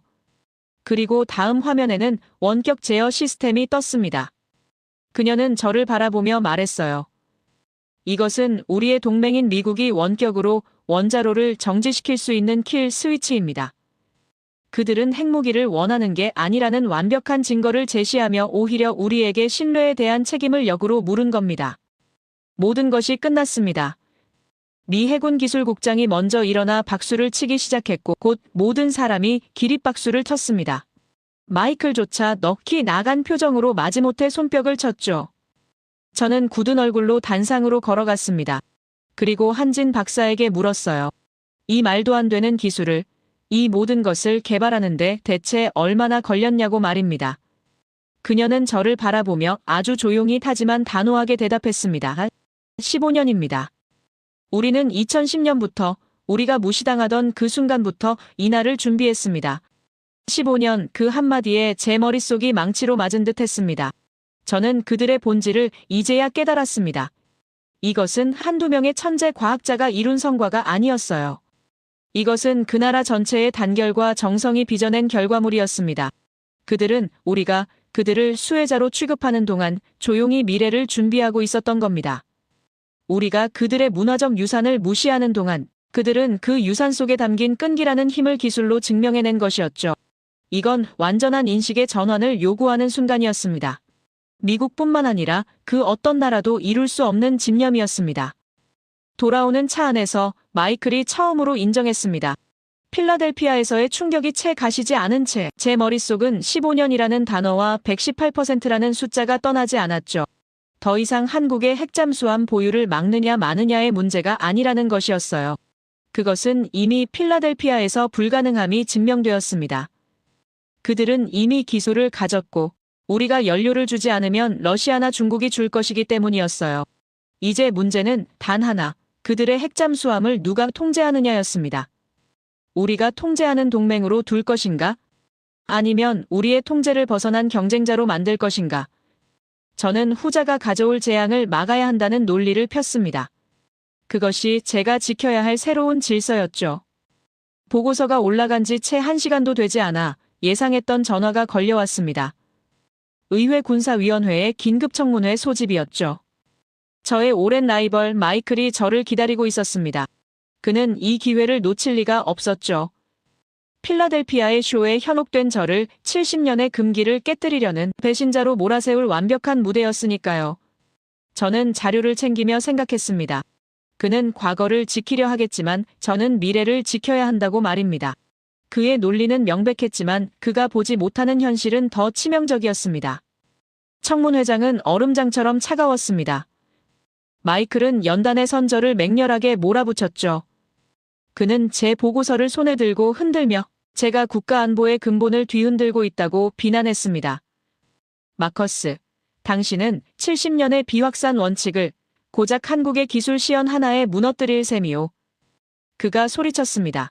그리고 다음 화면에는 원격 제어 시스템이 떴습니다. 그녀는 저를 바라보며 말했어요. 이것은 우리의 동맹인 미국이 원격으로 원자로를 정지시킬 수 있는 킬 스위치입니다. 그들은 핵무기를 원하는 게 아니라는 완벽한 증거를 제시하며 오히려 우리에게 신뢰에 대한 책임을 역으로 물은 겁니다. 모든 것이 끝났습니다. 미 해군 기술국장이 먼저 일어나 박수를 치기 시작했고 곧 모든 사람이 기립박수를 쳤습니다. 마이클조차 넋이 나간 표정으로 마지못해 손뼉을 쳤죠. 저는 굳은 얼굴로 단상으로 걸어갔습니다. 그리고 한진 박사에게 물었어요. 이 말도 안 되는 기술을, 이 모든 것을 개발하는데 대체 얼마나 걸렸냐고 말입니다. 그녀는 저를 바라보며 아주 조용히 하지만 단호하게 대답했습니다. 15년입니다. 우리는 2010년부터 우리가 무시당하던 그 순간부터 이날을 준비했습니다. 15년 그 한마디에 제 머릿속이 망치로 맞은 듯 했습니다. 저는 그들의 본질을 이제야 깨달았습니다. 이것은 한두 명의 천재 과학자가 이룬 성과가 아니었어요. 이것은 그 나라 전체의 단결과 정성이 빚어낸 결과물이었습니다. 그들은 우리가 그들을 수혜자로 취급하는 동안 조용히 미래를 준비하고 있었던 겁니다. 우리가 그들의 문화적 유산을 무시하는 동안 그들은 그 유산 속에 담긴 끈기라는 힘을 기술로 증명해낸 것이었죠. 이건 완전한 인식의 전환을 요구하는 순간이었습니다. 미국뿐만 아니라 그 어떤 나라도 이룰 수 없는 집념이었습니다. 돌아오는 차 안에서 마이클이 처음으로 인정했습니다. 필라델피아에서의 충격이 채 가시지 않은 채 제 머릿속은 15년이라는 단어와 118%라는 숫자가 떠나지 않았죠. 더 이상 한국의 핵잠수함 보유를 막느냐 마느냐의 문제가 아니라는 것이었어요. 그것은 이미 필라델피아에서 불가능함이 증명되었습니다. 그들은 이미 기술을 가졌고 우리가 연료를 주지 않으면 러시아나 중국이 줄 것이기 때문이었어요. 이제 문제는 단 하나, 그들의 핵잠수함을 누가 통제하느냐였습니다. 우리가 통제하는 동맹으로 둘 것인가? 아니면 우리의 통제를 벗어난 경쟁자로 만들 것인가? 저는 후자가 가져올 재앙을 막아야 한다는 논리를 폈습니다. 그것이 제가 지켜야 할 새로운 질서였죠. 보고서가 올라간 지 채 1시간도 되지 않아 예상했던 전화가 걸려왔습니다. 의회 군사위원회의 긴급청문회 소집이었죠. 저의 오랜 라이벌 마이클이 저를 기다리고 있었습니다. 그는 이 기회를 놓칠 리가 없었죠. 필라델피아의 쇼에 현혹된 저를 70년의 금기를 깨뜨리려는 배신자로 몰아세울 완벽한 무대였으니까요. 저는 자료를 챙기며 생각했습니다. 그는 과거를 지키려 하겠지만 저는 미래를 지켜야 한다고 말입니다. 그의 논리는 명백했지만 그가 보지 못하는 현실은 더 치명적이었습니다. 청문회장은 얼음장처럼 차가웠습니다. 마이클은 연단의 선저를 맹렬하게 몰아붙였죠. 그는 제 보고서를 손에 들고 흔들며 제가 국가안보의 근본을 뒤흔들고 있다고 비난했습니다. 마커스, 당신은 70년의 비확산 원칙을 고작 한국의 기술 시연 하나에 무너뜨릴 셈이오. 그가 소리쳤습니다.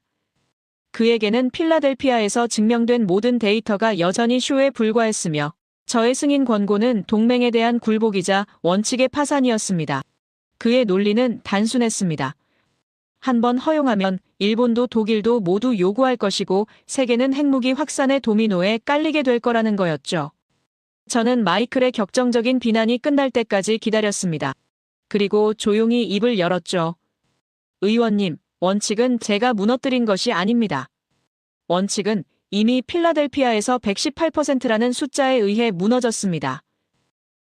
그에게는 필라델피아에서 증명된 모든 데이터가 여전히 쇼에 불과했으며 저의 승인 권고는 동맹에 대한 굴복이자 원칙의 파산이었습니다. 그의 논리는 단순했습니다. 한번 허용하면 일본도 독일도 모두 요구할 것이고 세계는 핵무기 확산의 도미노에 깔리게 될 거라는 거였죠. 저는 마이클의 격정적인 비난이 끝날 때까지 기다렸습니다. 그리고 조용히 입을 열었죠. 의원님, 원칙은 제가 무너뜨린 것이 아닙니다. 원칙은 이미 필라델피아에서 118%라는 숫자에 의해 무너졌습니다.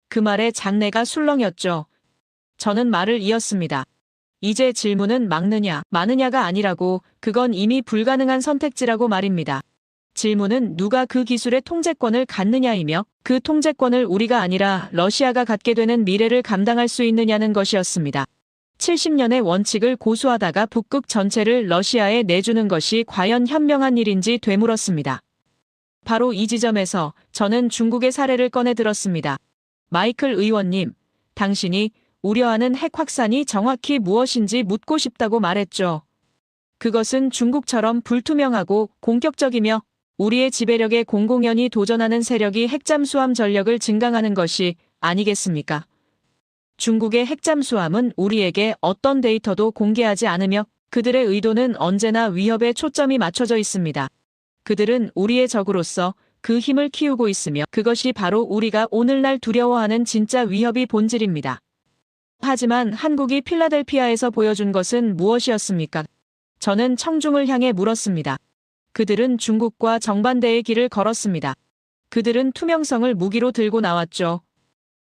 그 말에 장내가 술렁였죠. 저는 말을 이었습니다. 이제 질문은 막느냐, 마느냐가 아니라고, 그건 이미 불가능한 선택지라고 말입니다. 질문은 누가 그 기술의 통제권을 갖느냐이며 그 통제권을 우리가 아니라 러시아가 갖게 되는 미래를 감당할 수 있느냐는 것이었습니다. 70년의 원칙을 고수하다가 북극 전체를 러시아에 내주는 것이 과연 현명한 일인지 되물었습니다. 바로 이 지점에서 저는 중국의 사례를 꺼내 들었습니다. 마이클 의원님, 당신이 우려하는 핵 확산이 정확히 무엇인지 묻고 싶다고 말했죠. 그것은 중국처럼 불투명하고 공격적이며 우리의 지배력에 공공연히 도전하는 세력이 핵잠수함 전력을 증강하는 것이 아니겠습니까? 중국의 핵잠수함은 우리에게 어떤 데이터도 공개하지 않으며 그들의 의도는 언제나 위협에 초점이 맞춰져 있습니다. 그들은 우리의 적으로서 그 힘을 키우고 있으며 그것이 바로 우리가 오늘날 두려워하는 진짜 위협이 본질입니다. 하지만 한국이 필라델피아에서 보여준 것은 무엇이었습니까? 저는 청중을 향해 물었습니다. 그들은 중국과 정반대의 길을 걸었습니다. 그들은 투명성을 무기로 들고 나왔죠.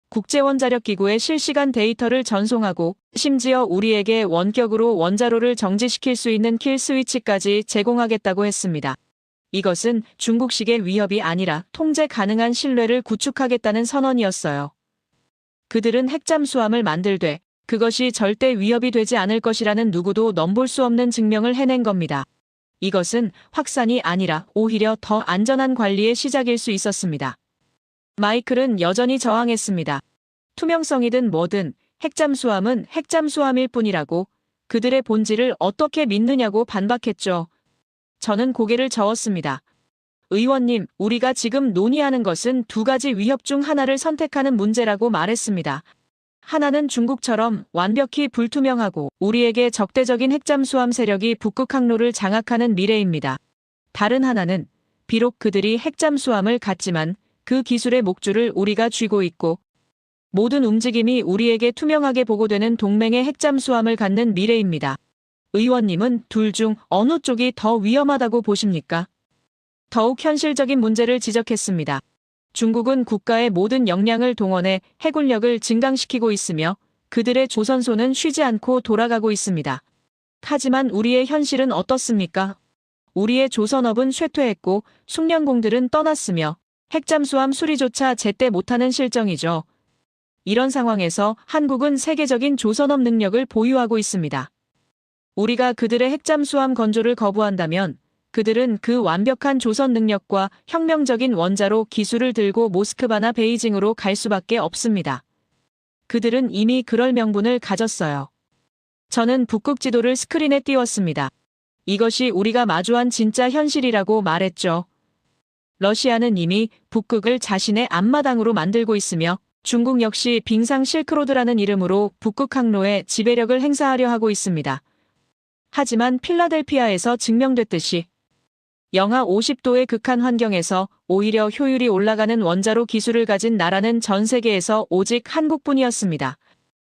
국제원자력기구의 실시간 데이터를 전송하고 심지어 우리에게 원격으로 원자로를 정지시킬 수 있는 킬 스위치까지 제공하겠다고 했습니다. 이것은 중국식의 위협이 아니라 통제 가능한 신뢰를 구축하겠다는 선언이었어요. 그들은 핵잠수함을 만들되 그것이 절대 위협이 되지 않을 것이라는 누구도 넘볼 수 없는 증명을 해낸 겁니다. 이것은 확산이 아니라 오히려 더 안전한 관리의 시작일 수 있었습니다. 마이클은 여전히 저항했습니다. 투명성이든 뭐든 핵잠수함은 핵잠수함일 뿐이라고, 그들의 본질을 어떻게 믿느냐고 반박했죠. 저는 고개를 저었습니다. 의원님, 우리가 지금 논의하는 것은 두 가지 위협 중 하나를 선택하는 문제라고 말했습니다. 하나는 중국처럼 완벽히 불투명하고 우리에게 적대적인 핵잠수함 세력이 북극 항로를 장악하는 미래입니다. 다른 하나는 비록 그들이 핵잠수함을 갖지만 그 기술의 목줄을 우리가 쥐고 있고 모든 움직임이 우리에게 투명하게 보고되는 동맹의 핵잠수함을 갖는 미래입니다. 의원님은 둘 중 어느 쪽이 더 위험하다고 보십니까? 더욱 현실적인 문제를 지적했습니다. 중국은 국가의 모든 역량을 동원해 해군력을 증강시키고 있으며 그들의 조선소는 쉬지 않고 돌아가고 있습니다. 하지만 우리의 현실은 어떻습니까? 우리의 조선업은 쇠퇴했고 숙련공들은 떠났으며 핵잠수함 수리조차 제때 못하는 실정이죠. 이런 상황에서 한국은 세계적인 조선업 능력을 보유하고 있습니다. 우리가 그들의 핵잠수함 건조를 거부한다면 그들은 그 완벽한 조선 능력과 혁명적인 원자로 기술을 들고 모스크바나 베이징으로 갈 수밖에 없습니다. 그들은 이미 그럴 명분을 가졌어요. 저는 북극 지도를 스크린에 띄웠습니다. 이것이 우리가 마주한 진짜 현실이라고 말했죠. 러시아는 이미 북극을 자신의 앞마당으로 만들고 있으며 중국 역시 빙상 실크로드라는 이름으로 북극 항로에 지배력을 행사하려 하고 있습니다. 하지만 필라델피아에서 증명됐듯이 영하 50도의 극한 환경에서 오히려 효율이 올라가는 원자로 기술을 가진 나라는 전 세계에서 오직 한국뿐이었습니다.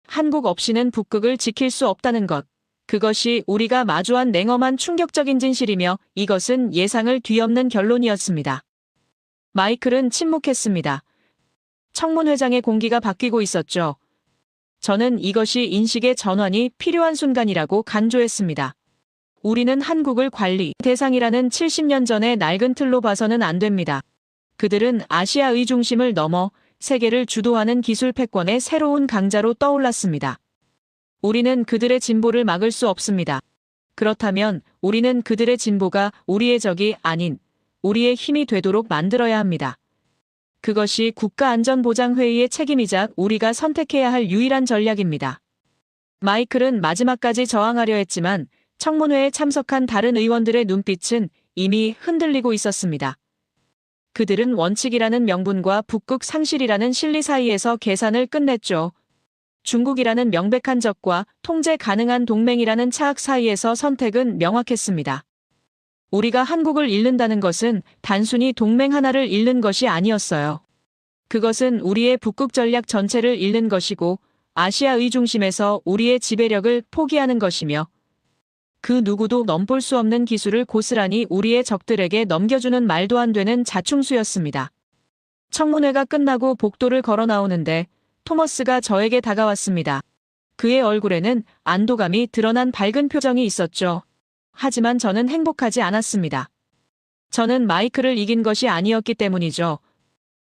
한국 없이는 북극을 지킬 수 없다는 것. 그것이 우리가 마주한 냉엄한 충격적인 진실이며 이것은 예상을 뒤엎는 결론이었습니다. 마이클은 침묵했습니다. 청문회장의 공기가 바뀌고 있었죠. 저는 이것이 인식의 전환이 필요한 순간이라고 간조했습니다. 우리는 한국을 관리 대상이라는 70년 전의 낡은 틀로 봐서는 안 됩니다. 그들은 아시아의 중심을 넘어 세계를 주도하는 기술 패권의 새로운 강자로 떠올랐습니다. 우리는 그들의 진보를 막을 수 없습니다. 그렇다면 우리는 그들의 진보가 우리의 적이 아닌 우리의 힘이 되도록 만들어야 합니다. 그것이 국가안전보장회의의 책임이자 우리가 선택해야 할 유일한 전략입니다. 마이클은 마지막까지 저항하려 했지만 청문회에 참석한 다른 의원들의 눈빛은 이미 흔들리고 있었습니다. 그들은 원칙이라는 명분과 북극 상실이라는 실리 사이에서 계산을 끝냈죠. 중국이라는 명백한 적과 통제 가능한 동맹이라는 차악 사이에서 선택은 명확했습니다. 우리가 한국을 잃는다는 것은 단순히 동맹 하나를 잃는 것이 아니었어요. 그것은 우리의 북극 전략 전체를 잃는 것이고 아시아의 중심에서 우리의 지배력을 포기하는 것이며 그 누구도 넘볼 수 없는 기술을 고스란히 우리의 적들에게 넘겨주는 말도 안 되는 자충수였습니다. 청문회가 끝나고 복도를 걸어 나오는데 토머스가 저에게 다가왔습니다. 그의 얼굴에는 안도감이 드러난 밝은 표정이 있었죠. 하지만 저는 행복하지 않았습니다. 저는 마이클을 이긴 것이 아니었기 때문이죠.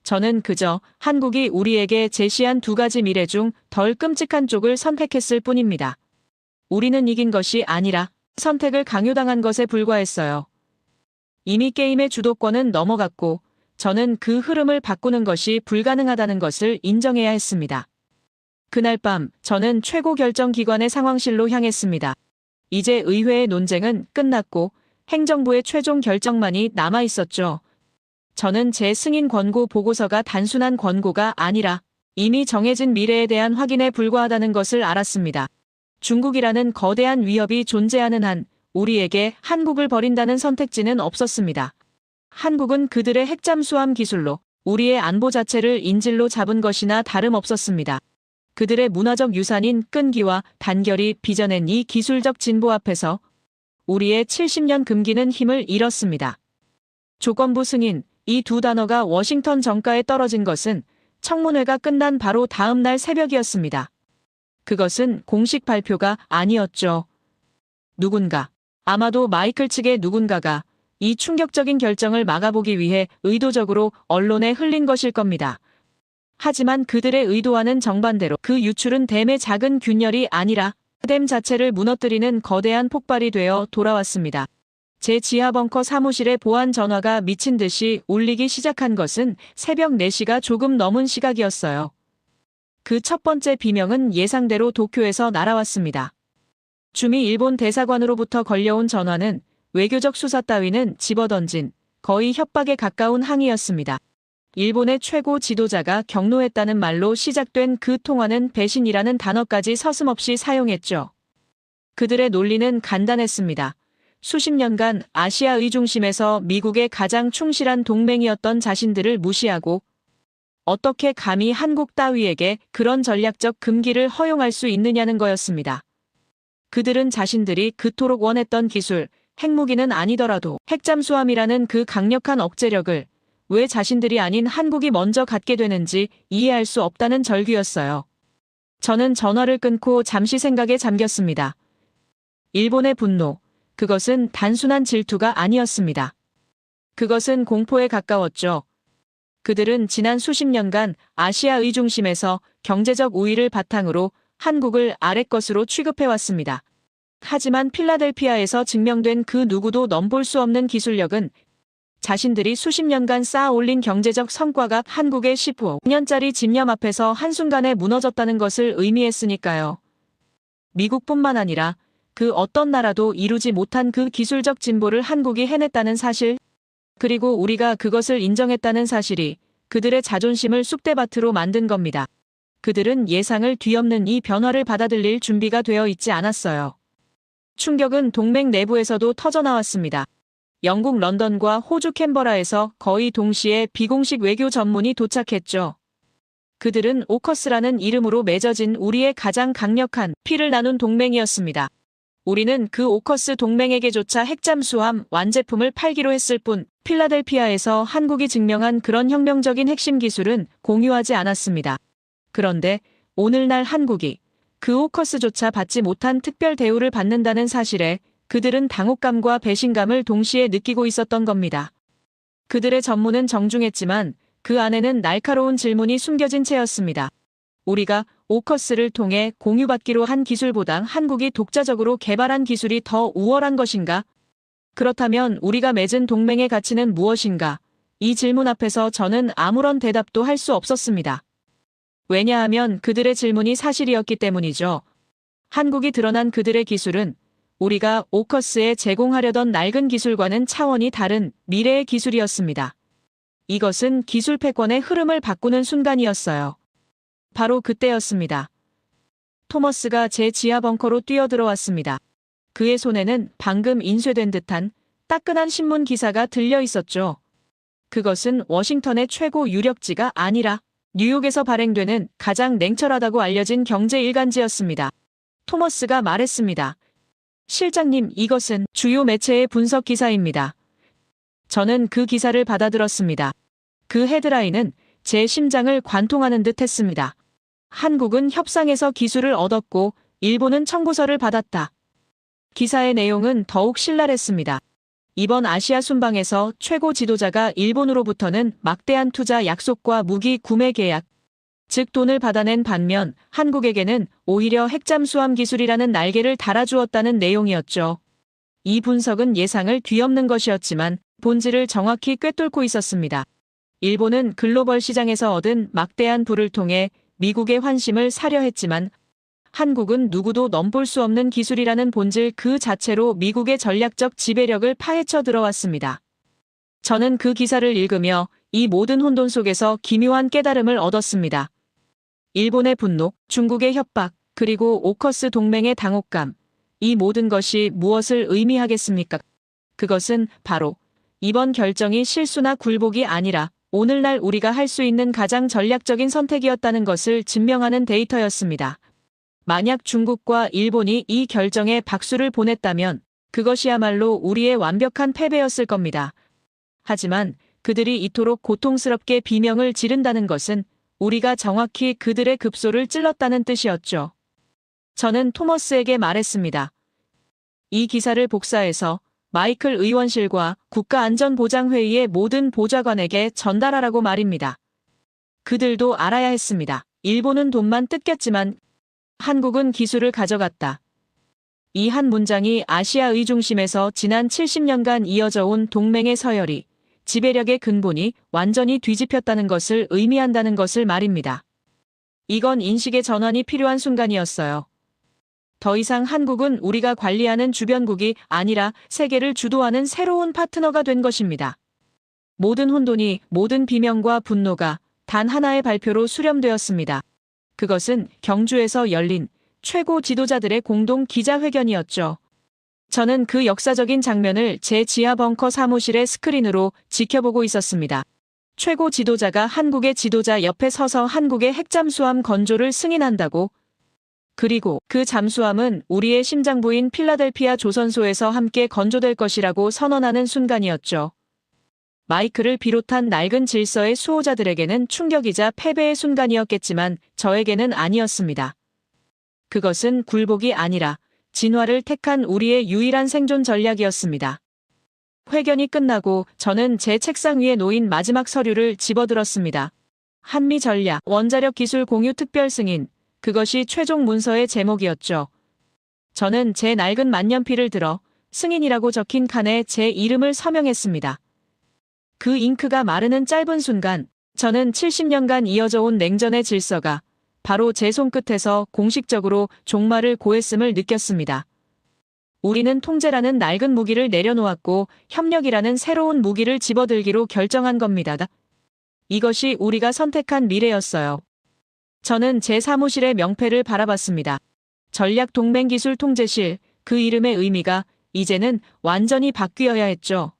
저는 그저 한국이 우리에게 제시한 두 가지 미래 중 덜 끔찍한 쪽을 선택했을 뿐입니다. 우리는 이긴 것이 아니라 선택을 강요당한 것에 불과했어요. 이미 게임의 주도권은 넘어갔고 저는 그 흐름을 바꾸는 것이 불가능하다는 것을 인정해야 했습니다. 그날 밤 저는 최고 결정기관의 상황실로 향했습니다. 이제 의회의 논쟁은 끝났고 행정부의 최종 결정만이 남아 있었죠. 저는 제 승인 권고 보고서가 단순한 권고가 아니라 이미 정해진 미래에 대한 확인에 불과하다는 것을 알았습니다. 중국이라는 거대한 위협이 존재하는 한 우리에게 한국을 버린다는 선택지는 없었습니다. 한국은 그들의 핵잠수함 기술로 우리의 안보 자체를 인질로 잡은 것이나 다름없었습니다. 그들의 문화적 유산인 끈기와 단결이 빚어낸 이 기술적 진보 앞에서 우리의 70년 금기는 힘을 잃었습니다. 조건부 승인, 이 두 단어가 워싱턴 정가에 떨어진 것은 청문회가 끝난 바로 다음 날 새벽이었습니다. 그것은 공식 발표가 아니었죠. 누군가, 아마도 마이클 측의 누군가가 이 충격적인 결정을 막아보기 위해 의도적으로 언론에 흘린 것일 겁니다. 하지만 그들의 의도와는 정반대로 그 유출은 댐의 작은 균열이 아니라 댐 자체를 무너뜨리는 거대한 폭발이 되어 돌아왔습니다. 제 지하 벙커 사무실의 보안 전화가 미친 듯이 울리기 시작한 것은 새벽 4시가 조금 넘은 시각이었어요. 그 첫 번째 비명은 예상대로 도쿄에서 날아왔습니다. 주미 일본 대사관으로부터 걸려온 전화는 외교적 수사 따위는 집어던진 거의 협박에 가까운 항의였습니다. 일본의 최고 지도자가 경로했다는 말로 시작된 그 통화는 배신이라는 단어까지 서슴없이 사용했죠. 그들의 논리는 간단했습니다. 수십 년간 아시아의 중심에서 미국의 가장 충실한 동맹이었던 자신들을 무시하고 어떻게 감히 한국 따위에게 그런 전략적 금기를 허용할 수 있느냐는 거였습니다. 그들은 자신들이 그토록 원했던 기술, 핵무기는 아니더라도 핵잠수함이라는 그 강력한 억제력을 왜 자신들이 아닌 한국이 먼저 갖게 되는지 이해할 수 없다는 절규였어요. 저는 전화를 끊고 잠시 생각에 잠겼습니다. 일본의 분노, 그것은 단순한 질투가 아니었습니다. 그것은 공포에 가까웠죠. 그들은 지난 수십 년간 아시아의 중심에서 경제적 우위를 바탕으로 한국을 아랫것으로 취급해왔습니다. 하지만 필라델피아에서 증명된 그 누구도 넘볼 수 없는 기술력은 자신들이 수십 년간 쌓아 올린 경제적 성과가 한국의 15년짜리 집념 앞에서 한순간에 무너졌다는 것을 의미했으니까요. 미국뿐만 아니라 그 어떤 나라도 이루지 못한 그 기술적 진보를 한국이 해냈다는 사실, 그리고 우리가 그것을 인정했다는 사실이 그들의 자존심을 쑥대밭으로 만든 겁니다. 그들은 예상을 뒤엎는 이 변화를 받아들일 준비가 되어 있지 않았어요. 충격은 동맹 내부에서도 터져나왔습니다. 영국 런던과 호주 캔버라에서 거의 동시에 비공식 외교 전문이 도착했죠. 그들은 오커스라는 이름으로 맺어진 우리의 가장 강력한 피를 나눈 동맹이었습니다. 우리는 그 오커스 동맹에게조차 핵잠수함 완제품을 팔기로 했을 뿐 필라델피아에서 한국이 증명한 그런 혁명적인 핵심 기술은 공유하지 않았습니다. 그런데 오늘날 한국이 그 오커스조차 받지 못한 특별 대우를 받는다는 사실에 그들은 당혹감과 배신감을 동시에 느끼고 있었던 겁니다. 그들의 전문은 정중했지만 그 안에는 날카로운 질문이 숨겨진 채였습니다. 우리가 오커스를 통해 공유받기로 한 기술보다 한국이 독자적으로 개발한 기술이 더 우월한 것인가? 그렇다면 우리가 맺은 동맹의 가치는 무엇인가? 이 질문 앞에서 저는 아무런 대답도 할 수 없었습니다. 왜냐하면 그들의 질문이 사실이었기 때문이죠. 한국이 드러난 그들의 기술은 우리가 오커스에 제공하려던 낡은 기술과는 차원이 다른 미래의 기술이었습니다. 이것은 기술 패권의 흐름을 바꾸는 순간이었어요. 바로 그때였습니다. 토머스가 제 지하 벙커로 뛰어들어왔습니다. 그의 손에는 방금 인쇄된 듯한 따끈한 신문 기사가 들려 있었죠. 그것은 워싱턴의 최고 유력지가 아니라 뉴욕에서 발행되는 가장 냉철하다고 알려진 경제 일간지였습니다. 토머스가 말했습니다. 실장님, 이것은 주요 매체의 분석 기사입니다. 저는 그 기사를 받아들었습니다. 그 헤드라인은 제 심장을 관통하는 듯 했습니다. 한국은 협상에서 기술을 얻었고 일본은 청구서를 받았다. 기사의 내용은 더욱 신랄했습니다. 이번 아시아 순방에서 최고 지도자가 일본으로부터는 막대한 투자 약속과 무기 구매 계약, 즉 돈을 받아낸 반면 한국에게는 오히려 핵잠수함 기술이라는 날개를 달아주었다는 내용이었죠. 이 분석은 예상을 뒤엎는 것이었지만 본질을 정확히 꿰뚫고 있었습니다. 일본은 글로벌 시장에서 얻은 막대한 부를 통해 미국의 환심을 사려 했지만 한국은 누구도 넘볼 수 없는 기술이라는 본질 그 자체로 미국의 전략적 지배력을 파헤쳐 들어왔습니다. 저는 그 기사를 읽으며 이 모든 혼돈 속에서 기묘한 깨달음을 얻었습니다. 일본의 분노, 중국의 협박, 그리고 오커스 동맹의 당혹감, 이 모든 것이 무엇을 의미하겠습니까? 그것은 바로 이번 결정이 실수나 굴복이 아니라 오늘날 우리가 할 수 있는 가장 전략적인 선택이었다는 것을 증명하는 데이터였습니다. 만약 중국과 일본이 이 결정에 박수를 보냈다면 그것이야말로 우리의 완벽한 패배였을 겁니다. 하지만 그들이 이토록 고통스럽게 비명을 지른다는 것은 우리가 정확히 그들의 급소를 찔렀다는 뜻이었죠. 저는 토머스에게 말했습니다. 이 기사를 복사해서 마이클 의원실과 국가안전보장회의의 모든 보좌관에게 전달하라고 말입니다. 그들도 알아야 했습니다. 일본은 돈만 뜯겼지만 한국은 기술을 가져갔다. 이 한 문장이 아시아의 중심에서 지난 70년간 이어져 온 동맹의 서열이, 지배력의 근본이 완전히 뒤집혔다는 것을 의미한다는 것을 말입니다. 이건 인식의 전환이 필요한 순간이었어요. 더 이상 한국은 우리가 관리하는 주변국이 아니라 세계를 주도하는 새로운 파트너가 된 것입니다. 모든 혼돈이, 모든 비명과 분노가 단 하나의 발표로 수렴되었습니다. 그것은 경주에서 열린 최고 지도자들의 공동 기자회견이었죠. 저는 그 역사적인 장면을 제 지하 벙커 사무실의 스크린으로 지켜보고 있었습니다. 최고 지도자가 한국의 지도자 옆에 서서 한국의 핵잠수함 건조를 승인한다고, 그리고 그 잠수함은 우리의 심장부인 필라델피아 조선소에서 함께 건조될 것이라고 선언하는 순간이었죠. 마이크를 비롯한 낡은 질서의 수호자들에게는 충격이자 패배의 순간이었겠지만 저에게는 아니었습니다. 그것은 굴복이 아니라 진화를 택한 우리의 유일한 생존 전략이었습니다. 회견이 끝나고 저는 제 책상 위에 놓인 마지막 서류를 집어들었습니다. 한미 전략, 원자력 기술 공유 특별 승인, 그것이 최종 문서의 제목이었죠. 저는 제 낡은 만년필을 들어 승인이라고 적힌 칸에 제 이름을 서명했습니다. 그 잉크가 마르는 짧은 순간, 저는 70년간 이어져 온 냉전의 질서가 바로 제 손끝에서 공식적으로 종말을 고했음을 느꼈습니다. 우리는 통제라는 낡은 무기를 내려놓았고 협력이라는 새로운 무기를 집어들기로 결정한 겁니다. 이것이 우리가 선택한 미래였어요. 저는 제 사무실의 명패를 바라봤습니다. 전략동맹기술통제실, 그 이름의 의미가 이제는 완전히 바뀌어야 했죠.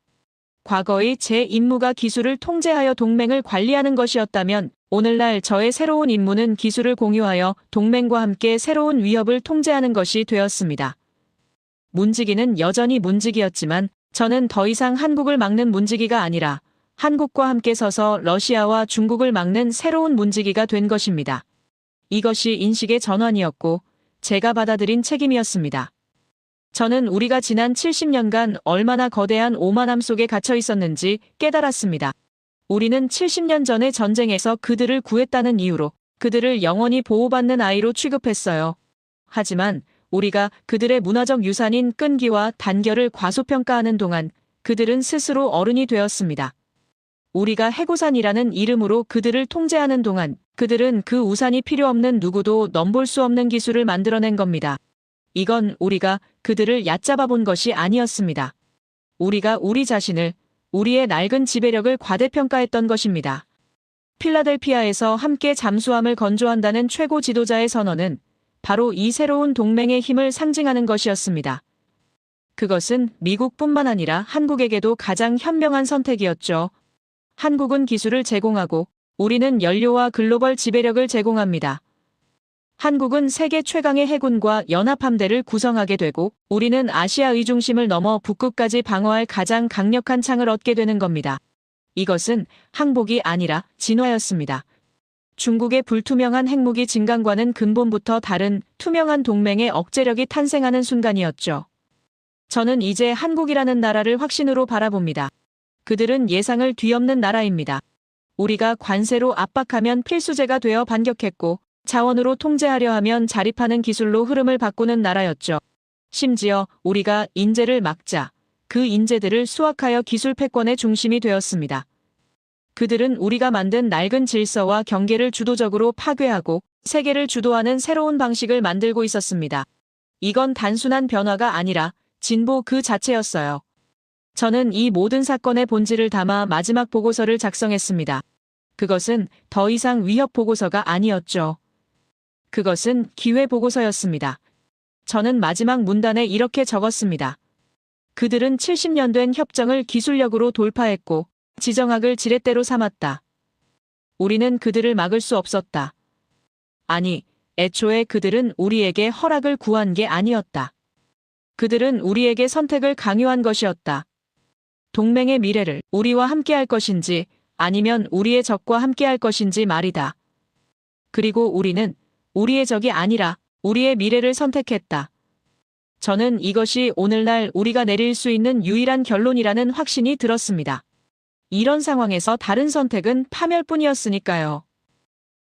과거의 제 임무가 기술을 통제하여 동맹을 관리하는 것이었다면 오늘날 저의 새로운 임무는 기술을 공유하여 동맹과 함께 새로운 위협을 통제하는 것이 되었습니다. 문지기는 여전히 문지기였지만 저는 더 이상 한국을 막는 문지기가 아니라 한국과 함께 서서 러시아와 중국을 막는 새로운 문지기가 된 것입니다. 이것이 인식의 전환이었고 제가 받아들인 책임이었습니다. 저는 우리가 지난 70년간 얼마나 거대한 오만함 속에 갇혀 있었는지 깨달았습니다. 우리는 70년 전의 전쟁에서 그들을 구했다는 이유로 그들을 영원히 보호받는 아이로 취급했어요. 하지만 우리가 그들의 문화적 유산인 끈기와 단결을 과소평가하는 동안 그들은 스스로 어른이 되었습니다. 우리가 해고산이라는 이름으로 그들을 통제하는 동안 그들은 그 우산이 필요 없는 누구도 넘볼 수 없는 기술을 만들어낸 겁니다. 이건 우리가 그들을 얕잡아 본 것이 아니었습니다. 우리가 우리 자신을, 우리의 낡은 지배력을 과대평가했던 것입니다. 필라델피아에서 함께 잠수함을 건조한다는 최고 지도자의 선언은 바로 이 새로운 동맹의 힘을 상징하는 것이었습니다. 그것은 미국뿐만 아니라 한국에게도 가장 현명한 선택이었죠. 한국은 기술을 제공하고 우리는 연료와 글로벌 지배력을 제공합니다. 한국은 세계 최강의 해군과 연합함대를 구성하게 되고 우리는 아시아의 중심을 넘어 북극까지 방어할 가장 강력한 창을 얻게 되는 겁니다. 이것은 항복이 아니라 진화였습니다. 중국의 불투명한 핵무기 진강과는 근본부터 다른 투명한 동맹의 억제력이 탄생하는 순간이었죠. 저는 이제 한국이라는 나라를 확신으로 바라봅니다. 그들은 예상을 뒤엎는 나라입니다. 우리가 관세로 압박하면 필수제가 되어 반격했고 자원으로 통제하려 하면 자립하는 기술로 흐름을 바꾸는 나라였죠. 심지어 우리가 인재를 막자 그 인재들을 수확하여 기술 패권의 중심이 되었습니다. 그들은 우리가 만든 낡은 질서와 경계를 주도적으로 파괴하고 세계를 주도하는 새로운 방식을 만들고 있었습니다. 이건 단순한 변화가 아니라 진보 그 자체였어요. 저는 이 모든 사건의 본질을 담아 마지막 보고서를 작성했습니다. 그것은 더 이상 위협 보고서가 아니었죠. 그것은 기회 보고서였습니다. 저는 마지막 문단에 이렇게 적었습니다. 그들은 70년 된 협정을 기술력으로 돌파했고 지정학을 지렛대로 삼았다. 우리는 그들을 막을 수 없었다. 아니, 애초에 그들은 우리에게 허락을 구한 게 아니었다. 그들은 우리에게 선택을 강요한 것이었다. 동맹의 미래를 우리와 함께할 것인지 아니면 우리의 적과 함께할 것인지 말이다. 그리고 우리는 우리의 적이 아니라 우리의 미래를 선택했다. 저는 이것이 오늘날 우리가 내릴 수 있는 유일한 결론이라는 확신이 들었습니다. 이런 상황에서 다른 선택은 파멸뿐이었으니까요.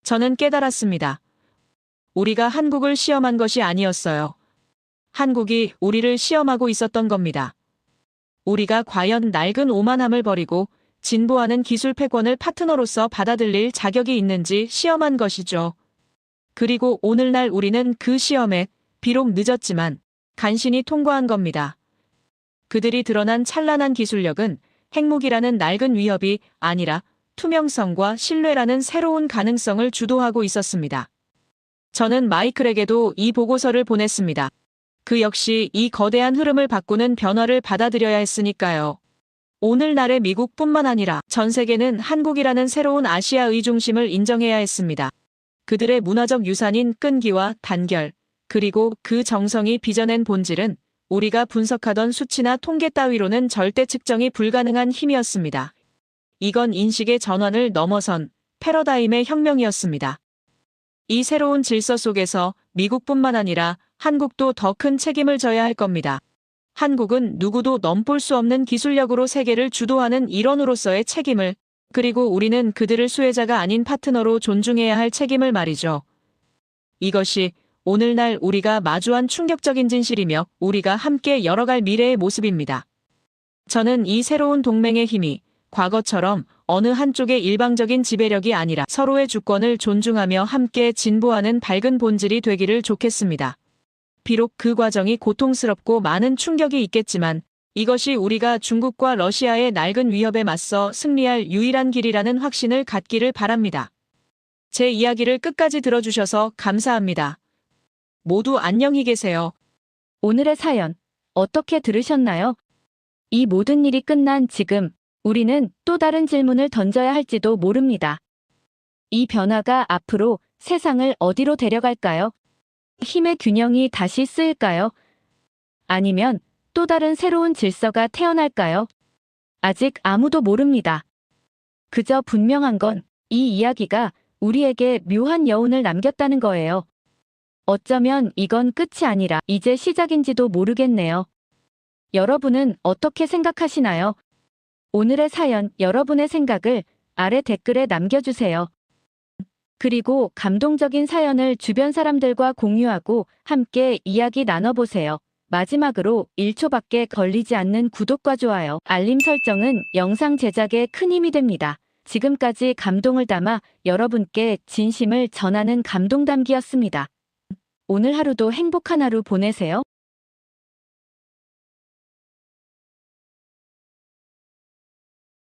저는 깨달았습니다. 우리가 한국을 시험한 것이 아니었어요. 한국이 우리를 시험하고 있었던 겁니다. 우리가 과연 낡은 오만함을 버리고 진보하는 기술 패권을 파트너로서 받아들일 자격이 있는지 시험한 것이죠. 그리고 오늘날 우리는 그 시험에 비록 늦었지만 간신히 통과한 겁니다. 그들이 드러난 찬란한 기술력은 핵무기라는 낡은 위협이 아니라 투명성과 신뢰라는 새로운 가능성을 주도하고 있었습니다. 저는 마이클에게도 이 보고서를 보냈습니다. 그 역시 이 거대한 흐름을 바꾸는 변화를 받아들여야 했으니까요. 오늘날의 미국뿐만 아니라 전 세계는 한국이라는 새로운 아시아의 중심을 인정해야 했습니다. 그들의 문화적 유산인 끈기와 단결, 그리고 그 정성이 빚어낸 본질은 우리가 분석하던 수치나 통계 따위로는 절대 측정이 불가능한 힘이었습니다. 이건 인식의 전환을 넘어선 패러다임의 혁명이었습니다. 이 새로운 질서 속에서 미국뿐만 아니라 한국도 더 큰 책임을 져야 할 겁니다. 한국은 누구도 넘볼 수 없는 기술력으로 세계를 주도하는 일원으로서의 책임을, 그리고 우리는 그들을 수혜자가 아닌 파트너로 존중해야 할 책임을 말이죠. 이것이 오늘날 우리가 마주한 충격적인 진실이며 우리가 함께 열어갈 미래의 모습입니다. 저는 이 새로운 동맹의 힘이 과거처럼 어느 한쪽의 일방적인 지배력이 아니라 서로의 주권을 존중하며 함께 진보하는 밝은 본질이 되기를 좋겠습니다. 비록 그 과정이 고통스럽고 많은 충격이 있겠지만 이것이 우리가 중국과 러시아의 낡은 위협에 맞서 승리할 유일한 길이라는 확신을 갖기를 바랍니다. 제 이야기를 끝까지 들어주셔서 감사합니다. 모두 안녕히 계세요. 오늘의 사연 어떻게 들으셨나요? 이 모든 일이 끝난 지금 우리는 또 다른 질문을 던져야 할지도 모릅니다. 이 변화가 앞으로 세상을 어디로 데려갈까요? 힘의 균형이 다시 쓰일까요? 아니면 또 다른 새로운 질서가 태어날까요? 아직 아무도 모릅니다. 그저 분명한 건 이 이야기가 우리에게 묘한 여운을 남겼다는 거예요. 어쩌면 이건 끝이 아니라 이제 시작인지도 모르겠네요. 여러분은 어떻게 생각하시나요? 오늘의 사연, 여러분의 생각을 아래 댓글에 남겨주세요. 그리고 감동적인 사연을 주변 사람들과 공유하고 함께 이야기 나눠보세요. 마지막으로 1초밖에 걸리지 않는 구독과 좋아요, 알림 설정은 영상 제작에 큰 힘이 됩니다. 지금까지 감동을 담아 여러분께 진심을 전하는 감동담기였습니다. 오늘 하루도 행복한 하루 보내세요.